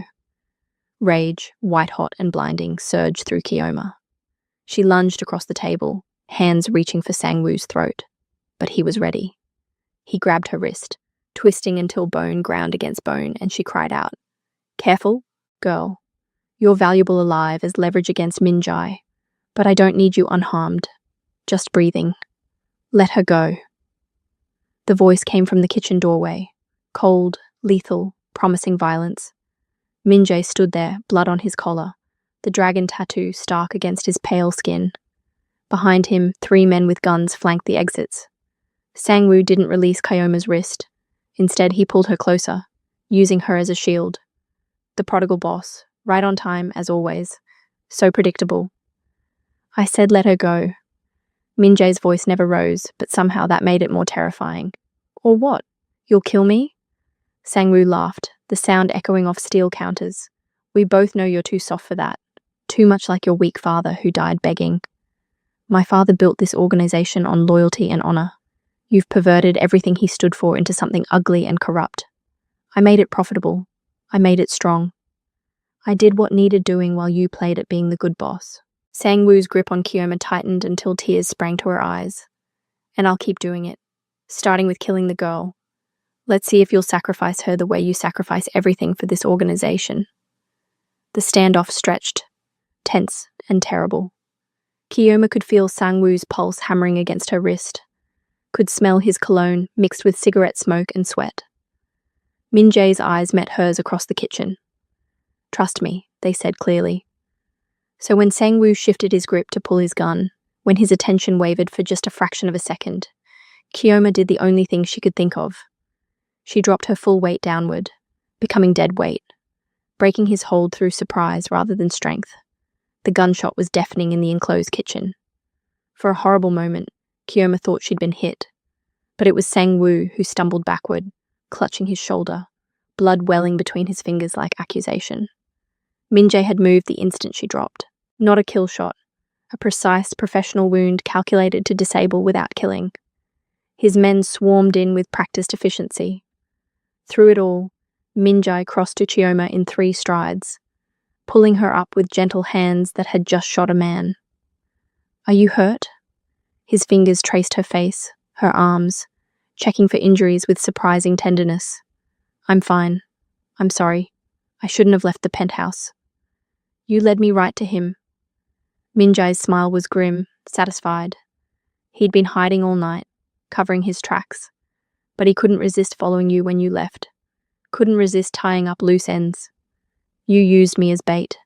Rage, white-hot and blinding, surged through Kioma. She lunged across the table, hands reaching for Sang-woo's throat. But he was ready. He grabbed her wrist, twisting until bone ground against bone, and she cried out, Careful, girl. You're valuable alive as leverage against Minjai, but I don't need you unharmed, just breathing. Let her go. The voice came from the kitchen doorway, cold, lethal, promising violence. Minjai stood there, blood on his collar, the dragon tattoo stark against his pale skin. Behind him, 3 men with guns flanked the exits. Sang-woo didn't release Kioma's wrist. Instead, he pulled her closer, using her as a shield. The prodigal boss, right on time, as always. So predictable. I said let her go. Min-jae's voice never rose, but somehow that made it more terrifying. Or what? You'll kill me? Sang-woo laughed, the sound echoing off steel counters. We both know you're too soft for that. Too much like your weak father who died begging. My father built this organization on loyalty and honor. You've perverted everything he stood for into something ugly and corrupt. I made it profitable. I made it strong. I did what needed doing while you played at being the good boss. Sang-woo's grip on Kyoma tightened until tears sprang to her eyes. And I'll keep doing it, starting with killing the girl. Let's see if you'll sacrifice her the way you sacrifice everything for this organization. The standoff stretched, tense and terrible. Kyoma could feel Sang-woo's pulse hammering against her wrist, could smell his cologne mixed with cigarette smoke and sweat. Min-jae's eyes met hers across the kitchen. Trust me, they said clearly. So when Sang-woo shifted his grip to pull his gun, when his attention wavered for just a fraction of a second, Kyoma did the only thing she could think of. She dropped her full weight downward, becoming dead weight, breaking his hold through surprise rather than strength. The gunshot was deafening in the enclosed kitchen. For a horrible moment, Kyoma thought she'd been hit, but it was Sang-woo who stumbled backward, clutching his shoulder, blood welling between his fingers like accusation. Min-jae had moved the instant she dropped. Not a kill shot, a precise professional wound calculated to disable without killing. His men swarmed in with practiced efficiency. Through it all, Min-jae crossed to Kyoma in 3 strides, pulling her up with gentle hands that had just shot a man. Are you hurt? His fingers traced her face, her arms, checking for injuries with surprising tenderness. I'm fine. I'm sorry. I shouldn't have left the penthouse. You led me right to him. Min-jae's smile was grim, satisfied. He'd been hiding all night, covering his tracks, but he couldn't resist following you when you left. Couldn't resist tying up loose ends. You used me as bait.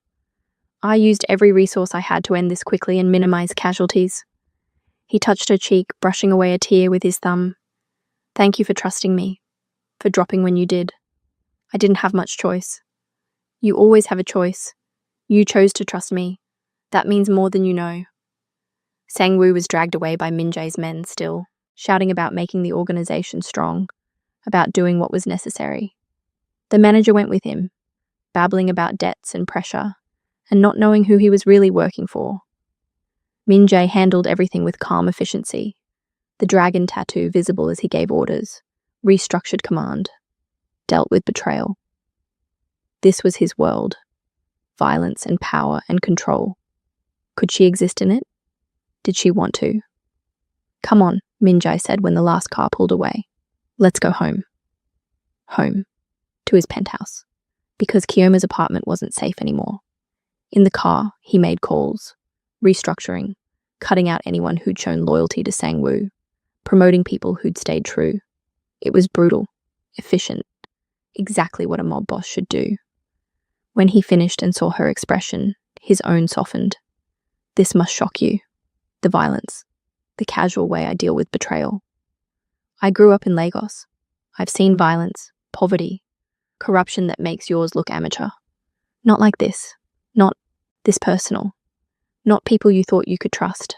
I used every resource I had to end this quickly and minimize casualties. He touched her cheek, brushing away a tear with his thumb. Thank you for trusting me, for dropping when you did. I didn't have much choice. You always have a choice. You chose to trust me. That means more than you know. Sang-woo was dragged away by Min-jae's men still, shouting about making the organization strong, about doing what was necessary. The manager went with him, babbling about debts and pressure, and not knowing who he was really working for. Min-jae handled everything with calm efficiency, the dragon tattoo visible as he gave orders, restructured command, dealt with betrayal. This was his world. Violence and power and control. Could she exist in it? Did she want to? Come on, Min-jae said when the last car pulled away. Let's go home. Home. To his penthouse. Because Kyoma's apartment wasn't safe anymore. In the car, he made calls, restructuring, cutting out anyone who'd shown loyalty to Sang-woo, promoting people who'd stayed true. It was brutal, efficient, exactly what a mob boss should do. When he finished and saw her expression, his own softened. This must shock you. The violence. The casual way I deal with betrayal. I grew up in Lagos. I've seen violence, poverty, corruption that makes yours look amateur. Not like this. Not this personal. Not people you thought you could trust.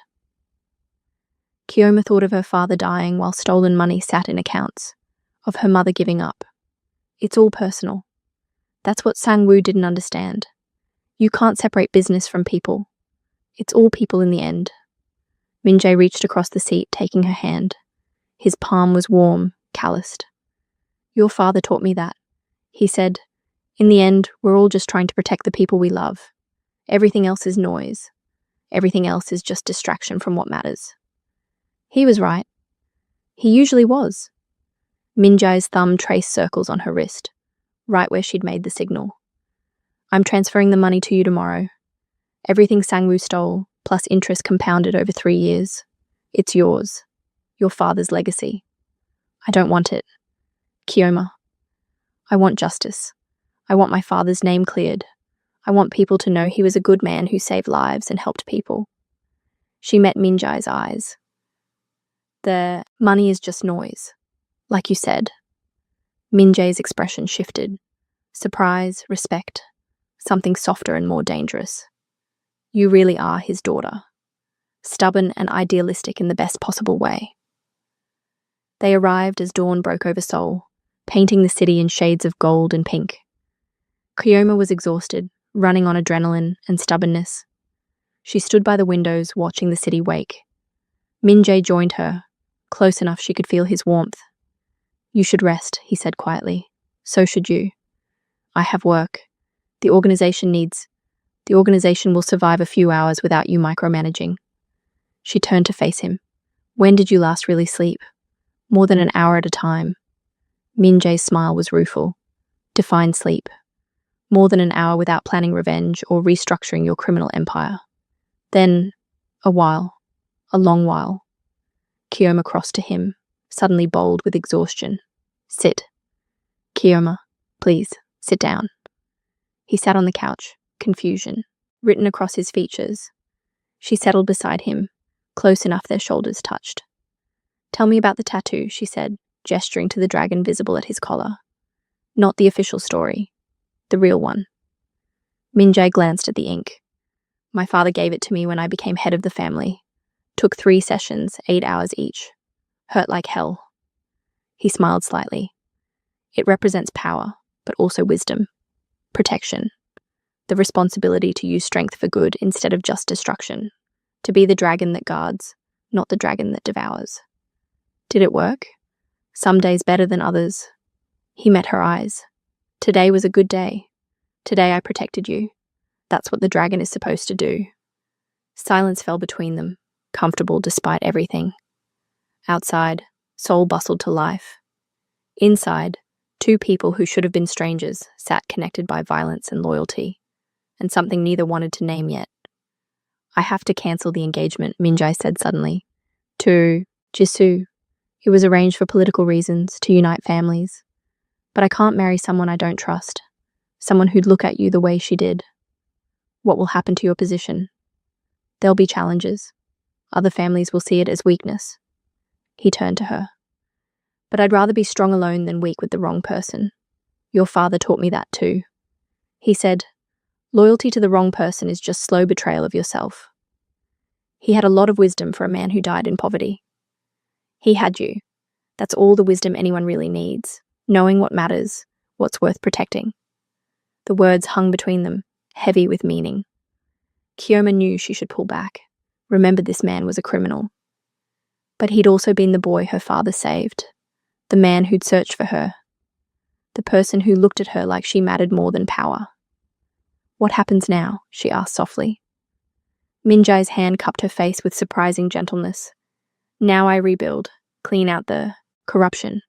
Kyoma thought of her father dying while stolen money sat in accounts, of her mother giving up. It's all personal. That's what Sang-woo didn't understand. You can't separate business from people. It's all people in the end. Min-jae reached across the seat, taking her hand. His palm was warm, calloused. Your father taught me that. He said, in the end, we're all just trying to protect the people we love. Everything else is noise. Everything else is just distraction from what matters. He was right. He usually was. Min-jae's thumb traced circles on her wrist, right where she'd made the signal. I'm transferring the money to you tomorrow. Everything Sang-woo stole, plus interest compounded over 3 years. It's yours. Your father's legacy. I don't want it. Kyoma. I want justice. I want my father's name cleared. I want people to know he was a good man who saved lives and helped people. She met Min-jae's eyes. The money is just noise. Like you said. Min-jae's expression shifted. Surprise, respect, something softer and more dangerous. You really are his daughter. stubborn and idealistic in the best possible way. They arrived as dawn broke over Seoul, painting the city in shades of gold and pink. Kyoma was exhausted, running on adrenaline and stubbornness. She stood by the windows, watching the city wake. Min-jae joined her, close enough she could feel his warmth. "You should rest," he said quietly. "So should you. I have work. The organization will survive a few hours without you micromanaging." She turned to face him. "When did you last really sleep?" "More than an hour at a time." Min-jae's smile was rueful. "Define sleep." "More than an hour without planning revenge or restructuring your criminal empire." Then, a while. A long while. Kyoma crossed to him, suddenly bold with exhaustion. "Sit." "Kyoma, please, sit down." He sat on the couch, confusion written across his features. She settled beside him, close enough their shoulders touched. "Tell me about the tattoo," she said, gesturing to the dragon visible at his collar. "Not the official story. The real one." Min-jae glanced at the ink. "My father gave it to me when I became head of the family. Took 3 sessions, 8 hours each. Hurt like hell." He smiled slightly. "It represents power, but also wisdom. Protection. The responsibility to use strength for good instead of just destruction. To be the dragon that guards, not the dragon that devours." Did it work? Some days better than others. He met her eyes. "Today was a good day. Today I protected you. That's what the dragon is supposed to do." Silence fell between them, comfortable despite everything. Outside, Seoul bustled to life. Inside, 2 people who should have been strangers sat connected by violence and loyalty, and something neither wanted to name yet. "I have to cancel the engagement," Min-jae said suddenly. "To Jisoo. It was arranged for political reasons, to unite families. But I can't marry someone I don't trust, someone who'd look at you the way she did." "What will happen to your position?" "There'll be challenges. Other families will see it as weakness." He turned to her. "But I'd rather be strong alone than weak with the wrong person. Your father taught me that too. He said, loyalty to the wrong person is just slow betrayal of yourself." He had a lot of wisdom for a man who died in poverty. He had you. That's all the wisdom anyone really needs, knowing what matters, what's worth protecting. The words hung between them, heavy with meaning. Kyoma knew she should pull back. Remember, this man was a criminal. But he'd also been the boy her father saved, the man who'd searched for her, the person who looked at her like she mattered more than power. "What happens now?" she asked softly. Min-jae's hand cupped her face with surprising gentleness. "Now I rebuild, clean out the corruption,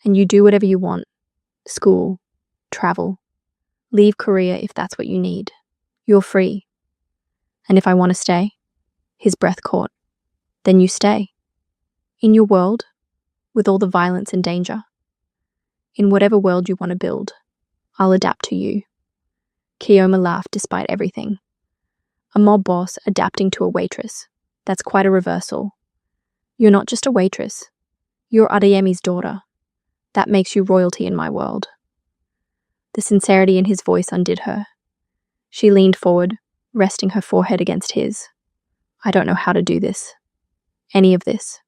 and you do whatever you want. School, travel, leave Korea if that's what you need. You're free. And if I want to stay?" His breath caught. "Then you stay. In your world, with all the violence and danger. In whatever world you want to build, I'll adapt to you." Kyoma laughed despite everything. A mob boss adapting to a waitress. That's quite a reversal. You're not just a waitress. You're Adeyemi's daughter. That makes you royalty in my world. The sincerity in his voice undid her. She leaned forward, resting her forehead against his. "I don't know how to do this. Any of this.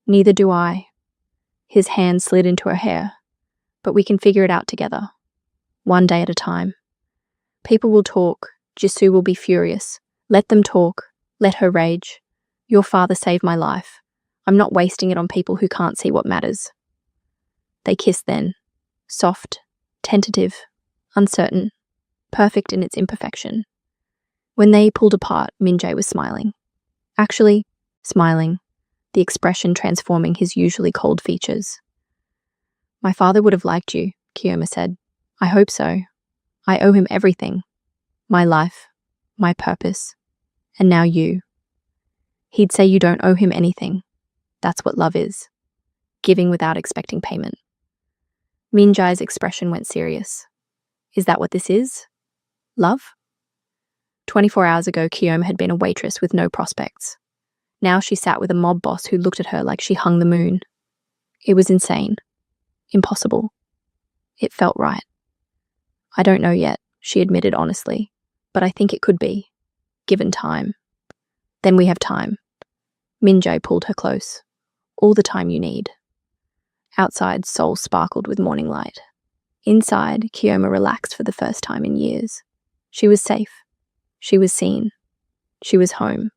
Neither do I." His hand slid into her hair. "But we can figure it out together. One day at a time. People will talk. Jisoo will be furious. Let them talk. Let her rage. Your father saved my life. I'm not wasting it on people who can't see what matters." They kissed then. Soft, tentative, uncertain, perfect in its imperfection. When they pulled apart, Min-jae was smiling. Actually, smiling, the expression transforming his usually cold features. "My father would have liked you," Kyoma said. "I hope so. I owe him everything. My life, my purpose, and now you. He'd say you don't owe him anything. That's what love is. Giving without expecting payment." Min-jae's expression went serious. "Is that what this is? Love?" 24 hours ago, Kyoma had been a waitress with no prospects. Now she sat with a mob boss who looked at her like she hung the moon. It was insane. Impossible. It felt right. "I don't know yet," she admitted honestly, "but I think it could be, given time." Then we have time. Minjae pulled her close. All the time you need. Outside, Seoul sparkled with morning light. Inside, Kiyoma relaxed for the first time in years. She was safe. She was seen. She was home.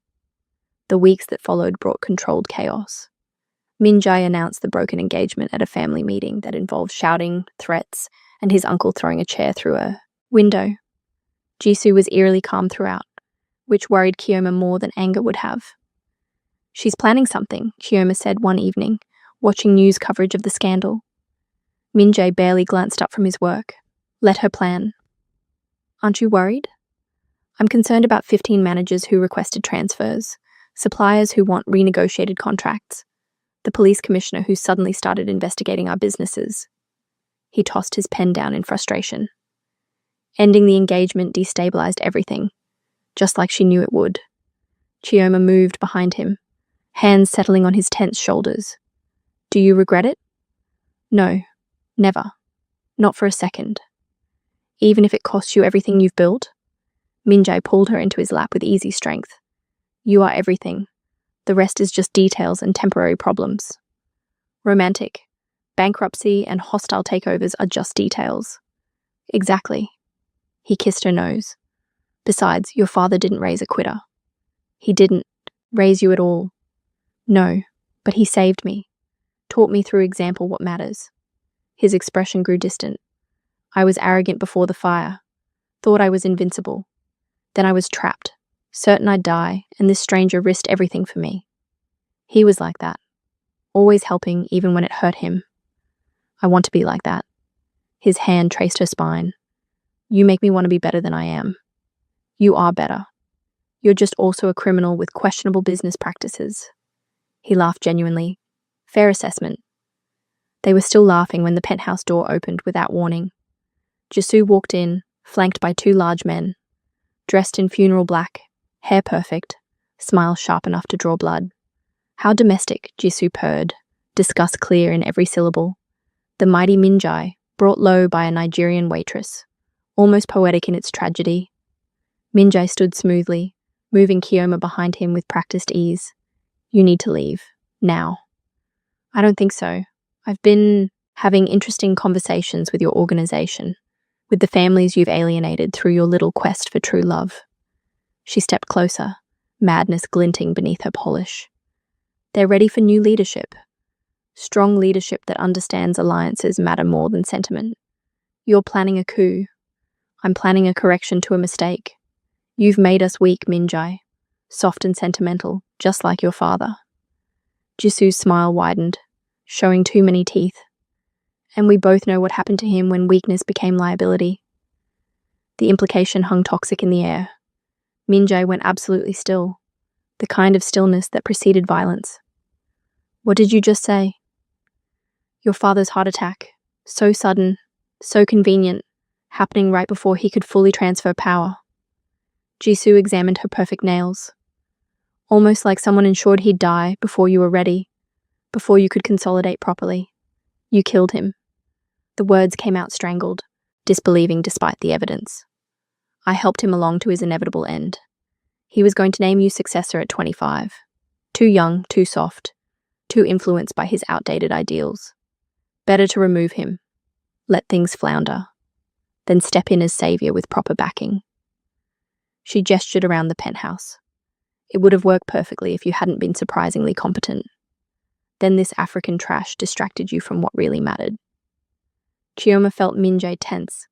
The weeks that followed brought controlled chaos. Minjae announced the broken engagement at a family meeting that involved shouting, threats, and his uncle throwing a chair through a window. Jisoo was eerily calm throughout, which worried Kiyoma more than anger would have. She's planning something, Kiyoma said one evening, watching news coverage of the scandal. Minjae barely glanced up from his work. Let her plan. Aren't you worried? I'm concerned about 15 managers who requested transfers, suppliers who want renegotiated contracts, the police commissioner who suddenly started investigating our businesses. He tossed his pen down in frustration. Ending the engagement destabilized everything, just like she knew it would. Kiyoma moved behind him, hands settling on his tense shoulders. Do you regret it? No, never. Not for a second. Even if it costs you everything you've built? Minjae pulled her into his lap with easy strength. You are everything. The rest is just details and temporary problems. Romantic, bankruptcy, and hostile takeovers are just details. Exactly. He kissed her nose. Besides, your father didn't raise a quitter. He didn't raise you at all. No, but he saved me. Taught me through example what matters. His expression grew distant. I was arrogant before the fire. Thought I was invincible. Then I was trapped, certain I'd die, and this stranger risked everything for me. He was like that. Always helping even when it hurt him. I want to be like that. His hand traced her spine. You make me want to be better than I am. You are better. You're just also a criminal with questionable business practices. He laughed genuinely. Fair assessment. They were still laughing when the penthouse door opened without warning. Jisoo walked in, flanked by two large men. Dressed in funeral black, hair perfect, smile sharp enough to draw blood. How domestic, Jisoo purred, disgust clear in every syllable. The mighty Minjae, brought low by a Nigerian waitress, almost poetic in its tragedy. Minjae stood smoothly, moving Kiyoma behind him with practiced ease. You need to leave. Now. I don't think so. I've been having interesting conversations with your organization, with the families you've alienated through your little quest for true love. She stepped closer, madness glinting beneath her polish. They're ready for new leadership. Strong leadership that understands alliances matter more than sentiment. You're planning a coup. I'm planning a correction to a mistake. You've made us weak, Minjae. Soft and sentimental, just like your father. Jisoo's smile widened, showing too many teeth. And we both know what happened to him when weakness became liability. The implication hung toxic in the air. Minjae went absolutely still, the kind of stillness that preceded violence. What did you just say? Your father's heart attack, so sudden, so convenient, happening right before he could fully transfer power. Jisoo examined her perfect nails. Almost like someone ensured he'd die before you were ready, before you could consolidate properly. You killed him. The words came out strangled, disbelieving despite the evidence. I helped him along to his inevitable end. He was going to name you successor at 25. Too young, too soft, too influenced by his outdated ideals. Better to remove him. Let things flounder. Then step in as savior with proper backing. She gestured around the penthouse. It would have worked perfectly if you hadn't been surprisingly competent. Then this African trash distracted you from what really mattered. Kiyoma felt Minjae tense,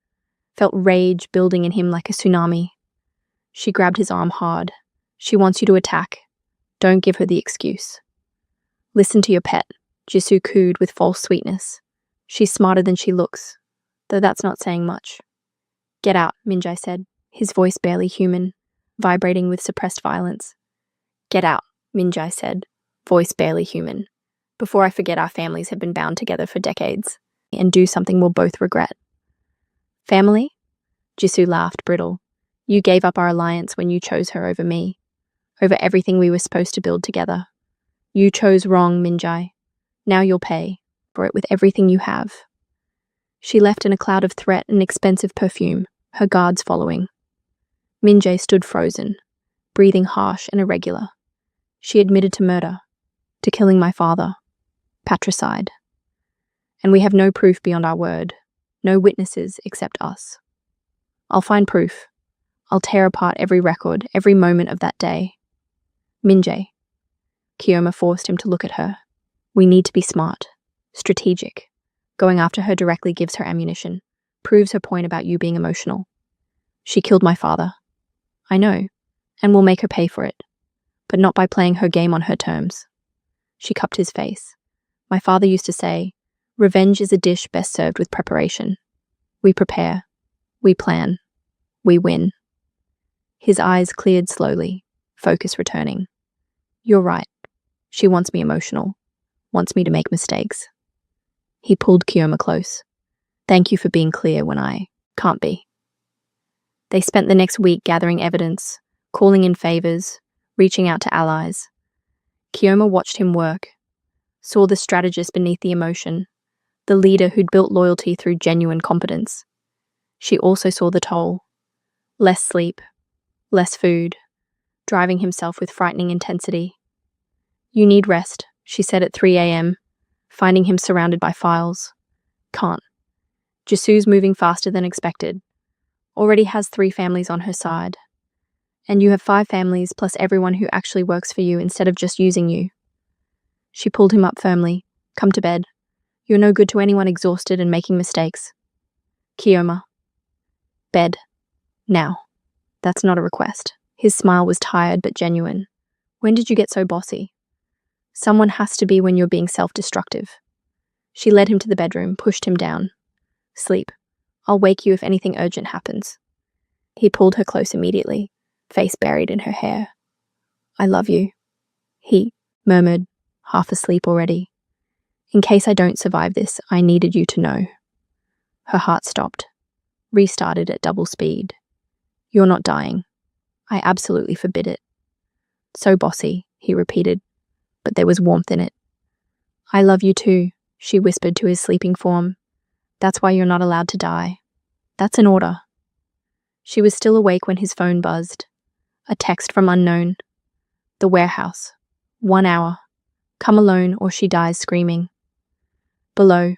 felt rage building in him like a tsunami. She grabbed his arm hard. She wants you to attack. Don't give her the excuse. Listen to your pet, Jisoo cooed with false sweetness. She's smarter than she looks, though that's not saying much. Get out, Minjae said, his voice barely human, vibrating with suppressed violence. Get out, Minjae said, voice barely human. Before I forget our families have been bound together for decades, and do something we'll both regret. Family? Jisoo laughed, brittle. You gave up our alliance when you chose her over me, over everything we were supposed to build together. You chose wrong, Minjae. Now you'll pay for it with everything you have. She left in a cloud of threat and expensive perfume, her guards following. Minjae stood frozen, breathing harsh and irregular. She admitted to murder, to killing my father, patricide. And we have no proof beyond our word, no witnesses except us. I'll find proof. I'll tear apart every record, every moment of that day. Minjae. Kioma forced him to look at her. We need to be smart, strategic. Going after her directly gives her ammunition, proves her point about you being emotional. She killed my father. I know, and we'll make her pay for it, but not by playing her game on her terms. She cupped his face. My father used to say, revenge is a dish best served with preparation. We prepare, we plan, we win. His eyes cleared slowly, focus returning. You're right. She wants me emotional, wants me to make mistakes. He pulled Kioma close. Thank you for being clear when I can't be. They spent the next week gathering evidence, calling in favors, reaching out to allies. Kioma watched him work, saw the strategist beneath the emotion, the leader who'd built loyalty through genuine competence. She also saw the toll. Less sleep, less food, driving himself with frightening intensity. You need rest, she said at 3 a.m., finding him surrounded by files. Can't. Jisoo's moving faster than expected. Already has 3 families on her side. And you have 5 families plus everyone who actually works for you instead of just using you. She pulled him up firmly. Come to bed. You're no good to anyone exhausted and making mistakes. Kioma. Bed. Now. That's not a request. His smile was tired but genuine. When did you get so bossy? Someone has to be when you're being self-destructive. She led him to the bedroom, pushed him down. Sleep. I'll wake you if anything urgent happens. He pulled her close immediately, face buried in her hair. I love you, he murmured, half asleep already. In case I don't survive this, I needed you to know. Her heart stopped, restarted at double speed. You're not dying. I absolutely forbid it. So bossy, he repeated, but there was warmth in it. I love you too, she whispered to his sleeping form. That's why you're not allowed to die. That's an order. She was still awake when his phone buzzed. A text from unknown. The warehouse. 1 hour. Come alone or she dies screaming. Below,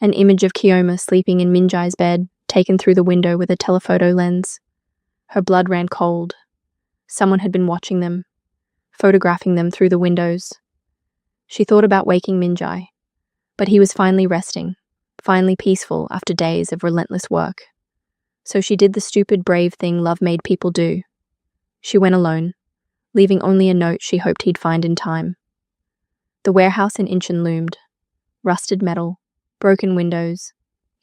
an image of Kioma sleeping in Minjae's bed, taken through the window with a telephoto lens. Her blood ran cold. Someone had been watching them, photographing them through the windows. She thought about waking Minjae, but he was finally resting, finally peaceful after days of relentless work. So she did the stupid, brave thing love made people do. She went alone, leaving only a note she hoped he'd find in time. The warehouse in Incheon loomed. Rusted metal, broken windows,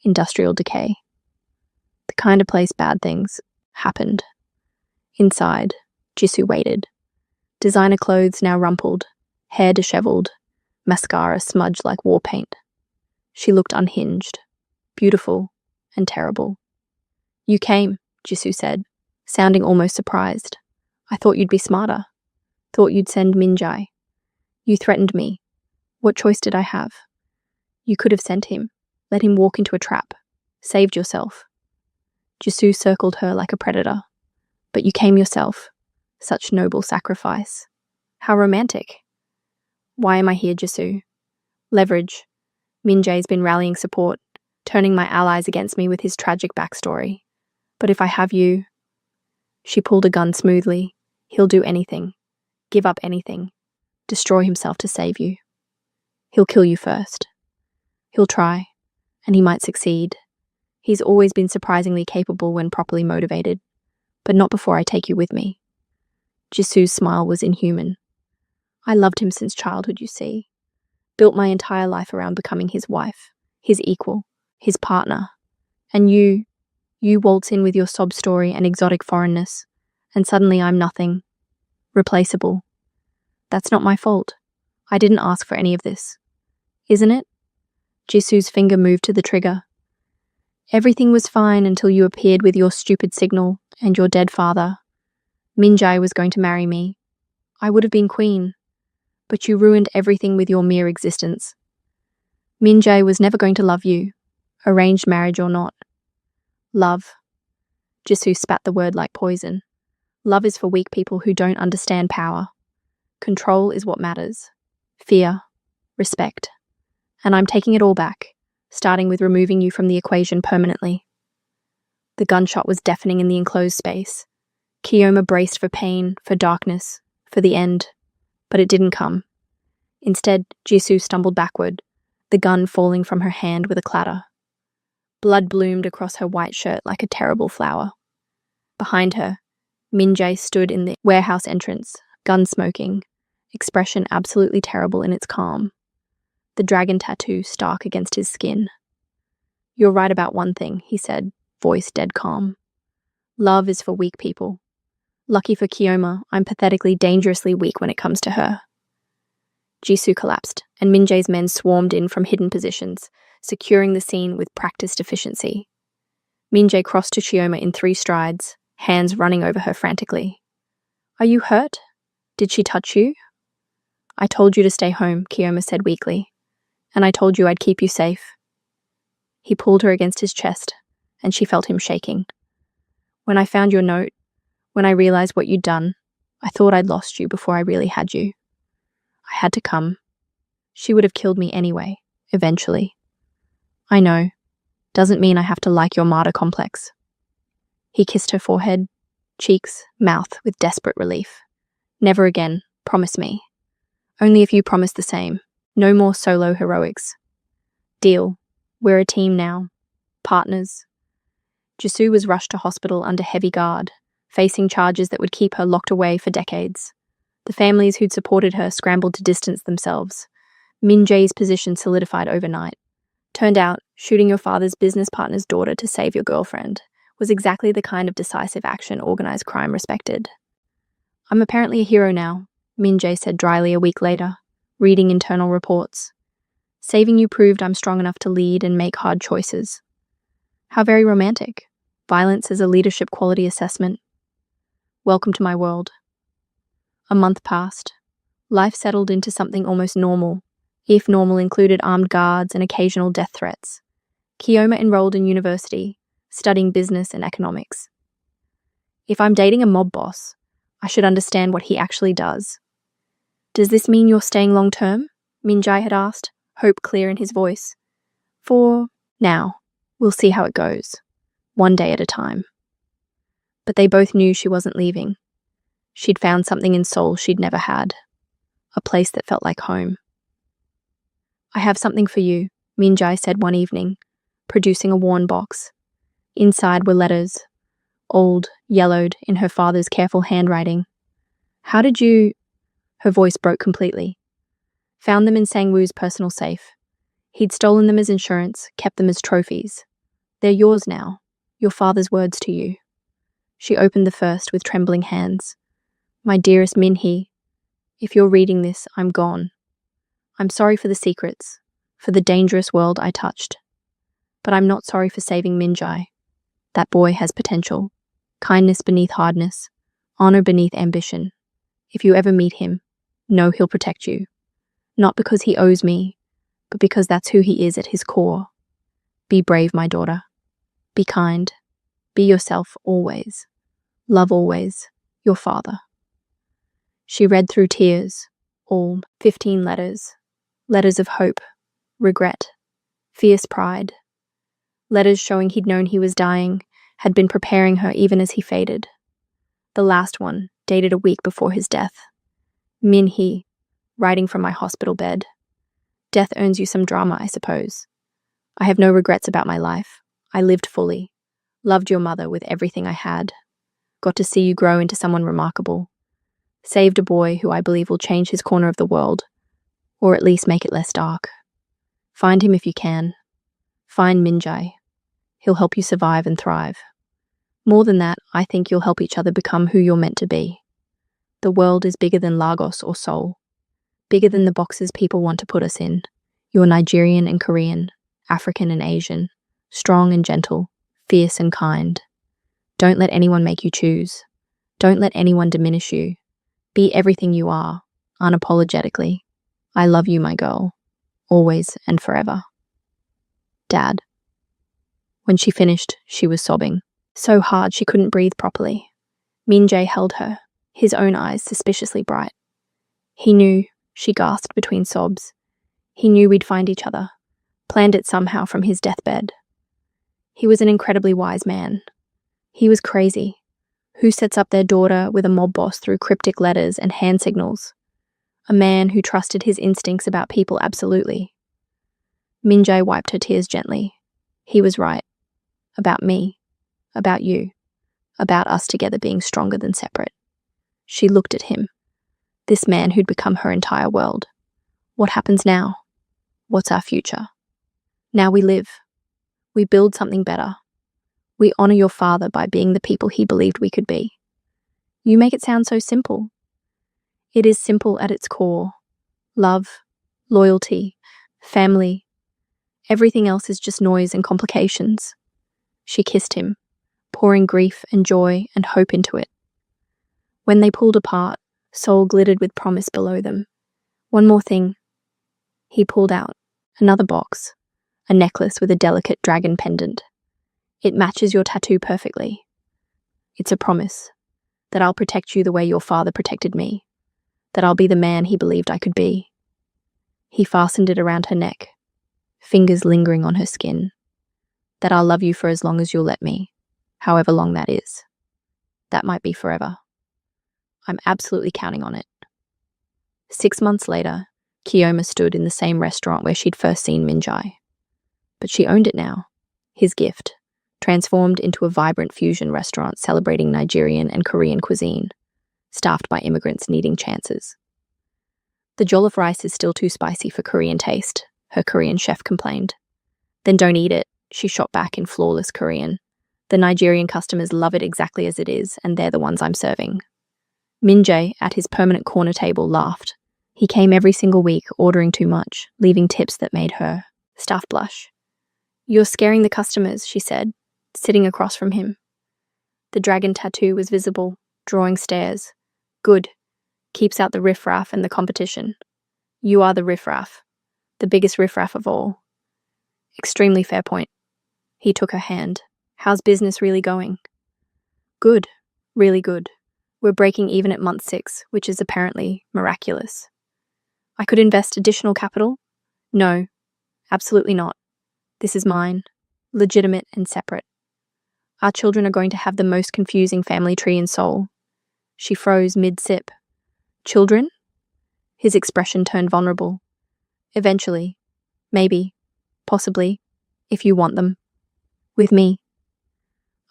industrial decay. The kind of place bad things happened. Inside, Jisoo waited. Designer clothes now rumpled, hair disheveled, mascara smudged like war paint. She looked unhinged, beautiful, and terrible. You came, Jisoo said, sounding almost surprised. I thought you'd be smarter. Thought you'd send Minjae. You threatened me. What choice did I have? You could have sent him, let him walk into a trap, saved yourself. Jisoo circled her like a predator. But you came yourself. Such noble sacrifice. How romantic. Why am I here, Jisoo? Leverage. Minjae's been rallying support, turning my allies against me with his tragic backstory. But if I have you... She pulled a gun smoothly. He'll do anything. Give up anything. Destroy himself to save you. He'll kill you first. He'll try, and he might succeed. He's always been surprisingly capable when properly motivated, but not before I take you with me. Jisoo's smile was inhuman. I loved him since childhood, you see. Built my entire life around becoming his wife, his equal, his partner. And you waltz in with your sob story and exotic foreignness, and suddenly I'm nothing. Replaceable. That's not my fault. I didn't ask for any of this. Isn't it? Jisoo's finger moved to the trigger. Everything was fine until you appeared with your stupid signal and your dead father. Minjae was going to marry me. I would have been queen. But you ruined everything with your mere existence. Minjae was never going to love you, arranged marriage or not. Love. Jisoo spat the word like poison. Love is for weak people who don't understand power. Control is what matters. Fear, respect. And I'm taking it all back, starting with removing you from the equation permanently. The gunshot was deafening in the enclosed space. Kioma braced for pain, for darkness, for the end. But it didn't come. Instead, Jisoo stumbled backward, the gun falling from her hand with a clatter. Blood bloomed across her white shirt like a terrible flower. Behind her, Min-jae stood in the warehouse entrance, gun smoking, expression absolutely terrible in its calm. The dragon tattoo stark against his skin. "You're right about one thing," he said, voice dead calm. "Love is for weak people. Lucky for Kioma, I'm pathetically, dangerously weak when it comes to her." Jisoo collapsed, and Min-jae's men swarmed in from hidden positions, securing the scene with practiced efficiency. Min-jae crossed to Kioma in 3 strides, hands running over her frantically. "Are you hurt? Did she touch you?" "I told you to stay home," Kioma said weakly. "And I told you I'd keep you safe." He pulled her against his chest, and she felt him shaking. "When I found your note, when I realized what you'd done, I thought I'd lost you before I really had you. I had to come. She would have killed me anyway, eventually. I know. Doesn't mean I have to like your martyr complex." He kissed her forehead, cheeks, mouth with desperate relief. "Never again, promise me. Only if you promise the same. No more solo heroics. Deal. We're a team now. Partners." Jisoo was rushed to hospital under heavy guard, facing charges that would keep her locked away for decades. The families who'd supported her scrambled to distance themselves. Min-jae's position solidified overnight. Turned out, shooting your father's business partner's daughter to save your girlfriend was exactly the kind of decisive action organized crime respected. "I'm apparently a hero now," Min-jae said dryly a week later, reading internal reports. "Saving you proved I'm strong enough to lead and make hard choices." How very romantic. Violence as a leadership quality assessment. Welcome to my world. A month passed. Life settled into something almost normal, if normal included armed guards and occasional death threats. Kioma enrolled in university, studying business and economics. "If I'm dating a mob boss, I should understand what he actually does." "Does this mean you're staying long term?" Min-jae had asked, hope clear in his voice. "For now. We'll see how it goes. One day at a time." But they both knew she wasn't leaving. She'd found something in Seoul she'd never had. A place that felt like home. "I have something for you," Min-jae said one evening, producing a worn box. Inside were letters, old, yellowed, in her father's careful handwriting. "How did you—" Her voice broke completely. "Found them in Sang-woo's personal safe. He'd stolen them as insurance, kept them as trophies. They're yours now. Your father's words to you." She opened the first with trembling hands. "My dearest Min-hee, if you're reading this, I'm gone. I'm sorry for the secrets, for the dangerous world I touched. But I'm not sorry for saving Min-jae. That boy has potential. Kindness beneath hardness. Honor beneath ambition. If you ever meet him, know he'll protect you. Not because he owes me, but because that's who he is at his core. Be brave, my daughter. Be kind. Be yourself always. Love always. Your father." She read through tears, all 15 letters. Letters of hope, regret, fierce pride. Letters showing he'd known he was dying, had been preparing her even as he faded. The last one, dated a week before his death. "Min-hee, writing from my hospital bed. Death earns you some drama, I suppose. I have no regrets about my life. I lived fully. Loved your mother with everything I had. Got to see you grow into someone remarkable. Saved a boy who I believe will change his corner of the world, or at least make it less dark. Find him if you can. Find Min-jae. He'll help you survive and thrive. More than that, I think you'll help each other become who you're meant to be. The world is bigger than Lagos or Seoul. Bigger than the boxes people want to put us in. You're Nigerian and Korean, African and Asian, strong and gentle, fierce and kind. Don't let anyone make you choose. Don't let anyone diminish you. Be everything you are, unapologetically. I love you, my girl. Always and forever. Dad." When she finished, she was sobbing, so hard she couldn't breathe properly. Min-jae held her, his own eyes suspiciously bright. He knew, she gasped between sobs. He knew we'd find each other, planned it somehow from his deathbed. He was an incredibly wise man. He was crazy. Who sets up their daughter with a mob boss through cryptic letters and hand signals? A man who trusted his instincts about people absolutely. Minjae wiped her tears gently. He was right. About me. About you. About us together being stronger than separate. She looked at him. This man who'd become her entire world. What happens now? What's our future? Now we live. We build something better. We honor your father by being the people he believed we could be. You make it sound so simple. It is simple at its core. Love, loyalty, family. Everything else is just noise and complications. She kissed him, pouring grief and joy and hope into it. When they pulled apart, Seoul glittered with promise below them. One more thing. He pulled out another box, a necklace with a delicate dragon pendant. It matches your tattoo perfectly. It's a promise that I'll protect you the way your father protected me, that I'll be the man he believed I could be. He fastened it around her neck, fingers lingering on her skin, that I'll love you for as long as you'll let me, however long that is. That might be forever. I'm absolutely counting on it. 6 months later, Kiyoma stood in the same restaurant where she'd first seen Minjae. But she owned it now, his gift, transformed into a vibrant fusion restaurant celebrating Nigerian and Korean cuisine, staffed by immigrants needing chances. The jollof rice is still too spicy for Korean taste, her Korean chef complained. Then don't eat it, she shot back in flawless Korean. The Nigerian customers love it exactly as it is, and they're the ones I'm serving. Minjae, at his permanent corner table, laughed. He came every single week, ordering too much, leaving tips that made her staff blush. You're scaring the customers, she said, sitting across from him. The dragon tattoo was visible, drawing stares. Good. Keeps out the riffraff and the competition. You are the riffraff. The biggest riffraff of all. Extremely fair point. He took her hand. How's business really going? Good. Really good. We're breaking even at month 6, which is apparently miraculous. I could invest additional capital? No. Absolutely not. This is mine. Legitimate and separate. Our children are going to have the most confusing family tree in Seoul. She froze mid-sip. Children? His expression turned vulnerable. Eventually. Maybe. Possibly. If you want them. With me.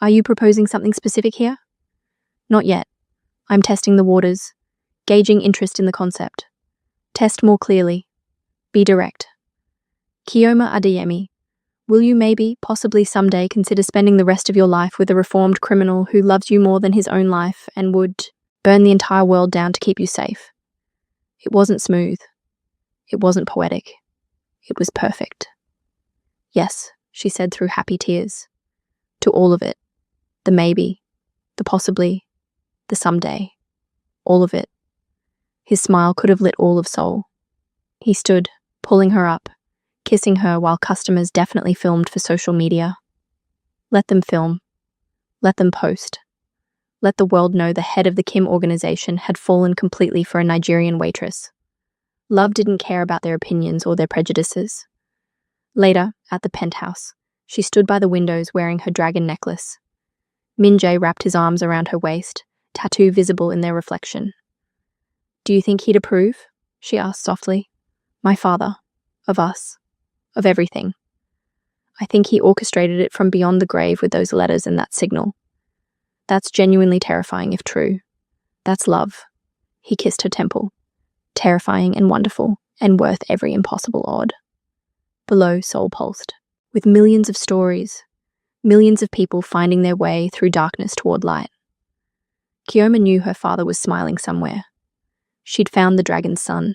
Are you proposing something specific here? Not yet. I'm testing the waters, gauging interest in the concept. Test more clearly. Be direct. Kiyoma Adeyemi, will you maybe, possibly someday consider spending the rest of your life with a reformed criminal who loves you more than his own life and would burn the entire world down to keep you safe? It wasn't smooth. It wasn't poetic. It was perfect. Yes, she said through happy tears. To all of it. The maybe. The possibly. The someday. All of it. His smile could have lit all of Seoul. He stood, pulling her up, kissing her while customers definitely filmed for social media. Let them film. Let them post. Let the world know the head of the Kim organization had fallen completely for a Nigerian waitress. Love didn't care about their opinions or their prejudices. Later, at the penthouse, she stood by the windows wearing her dragon necklace. Minjae wrapped his arms around her waist, tattoo visible in their reflection. Do you think he'd approve? She asked softly. My father. Of us. Of everything. I think he orchestrated it from beyond the grave with those letters and that signal. That's genuinely terrifying if true. That's love. He kissed her temple. Terrifying and wonderful, and worth every impossible odd. Below, Seoul pulsed, with millions of stories, millions of people finding their way through darkness toward light. Kiyoma knew her father was smiling somewhere. She'd found the dragon's son,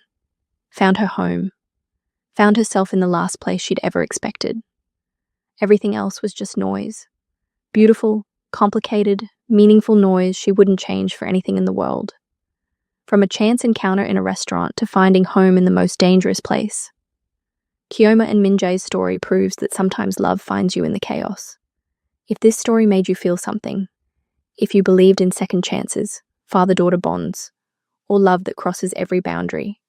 found her home, found herself in the last place she'd ever expected. Everything else was just noise. Beautiful, complicated, meaningful noise she wouldn't change for anything in the world. From a chance encounter in a restaurant to finding home in the most dangerous place. Kiyoma and Minjae's story proves that sometimes love finds you in the chaos. If this story made you feel something, if you believed in second chances, father-daughter bonds, or love that crosses every boundary?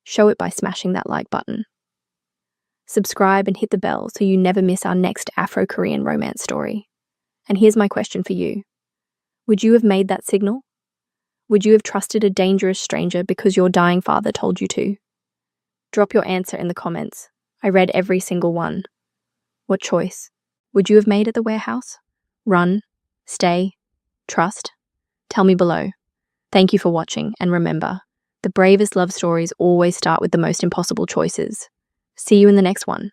Show it by smashing that like button. Subscribe and hit the bell so you never miss our next Afro-Korean romance story. And here's my question for you. Would you have made that signal? Would you have trusted a dangerous stranger because your dying father told you to? Drop your answer in the comments. I read every single one. What choice would you have made at the warehouse? Run, stay, trust? Tell me below. Thank you for watching, and remember, the bravest love stories always start with the most impossible choices. See you in the next one.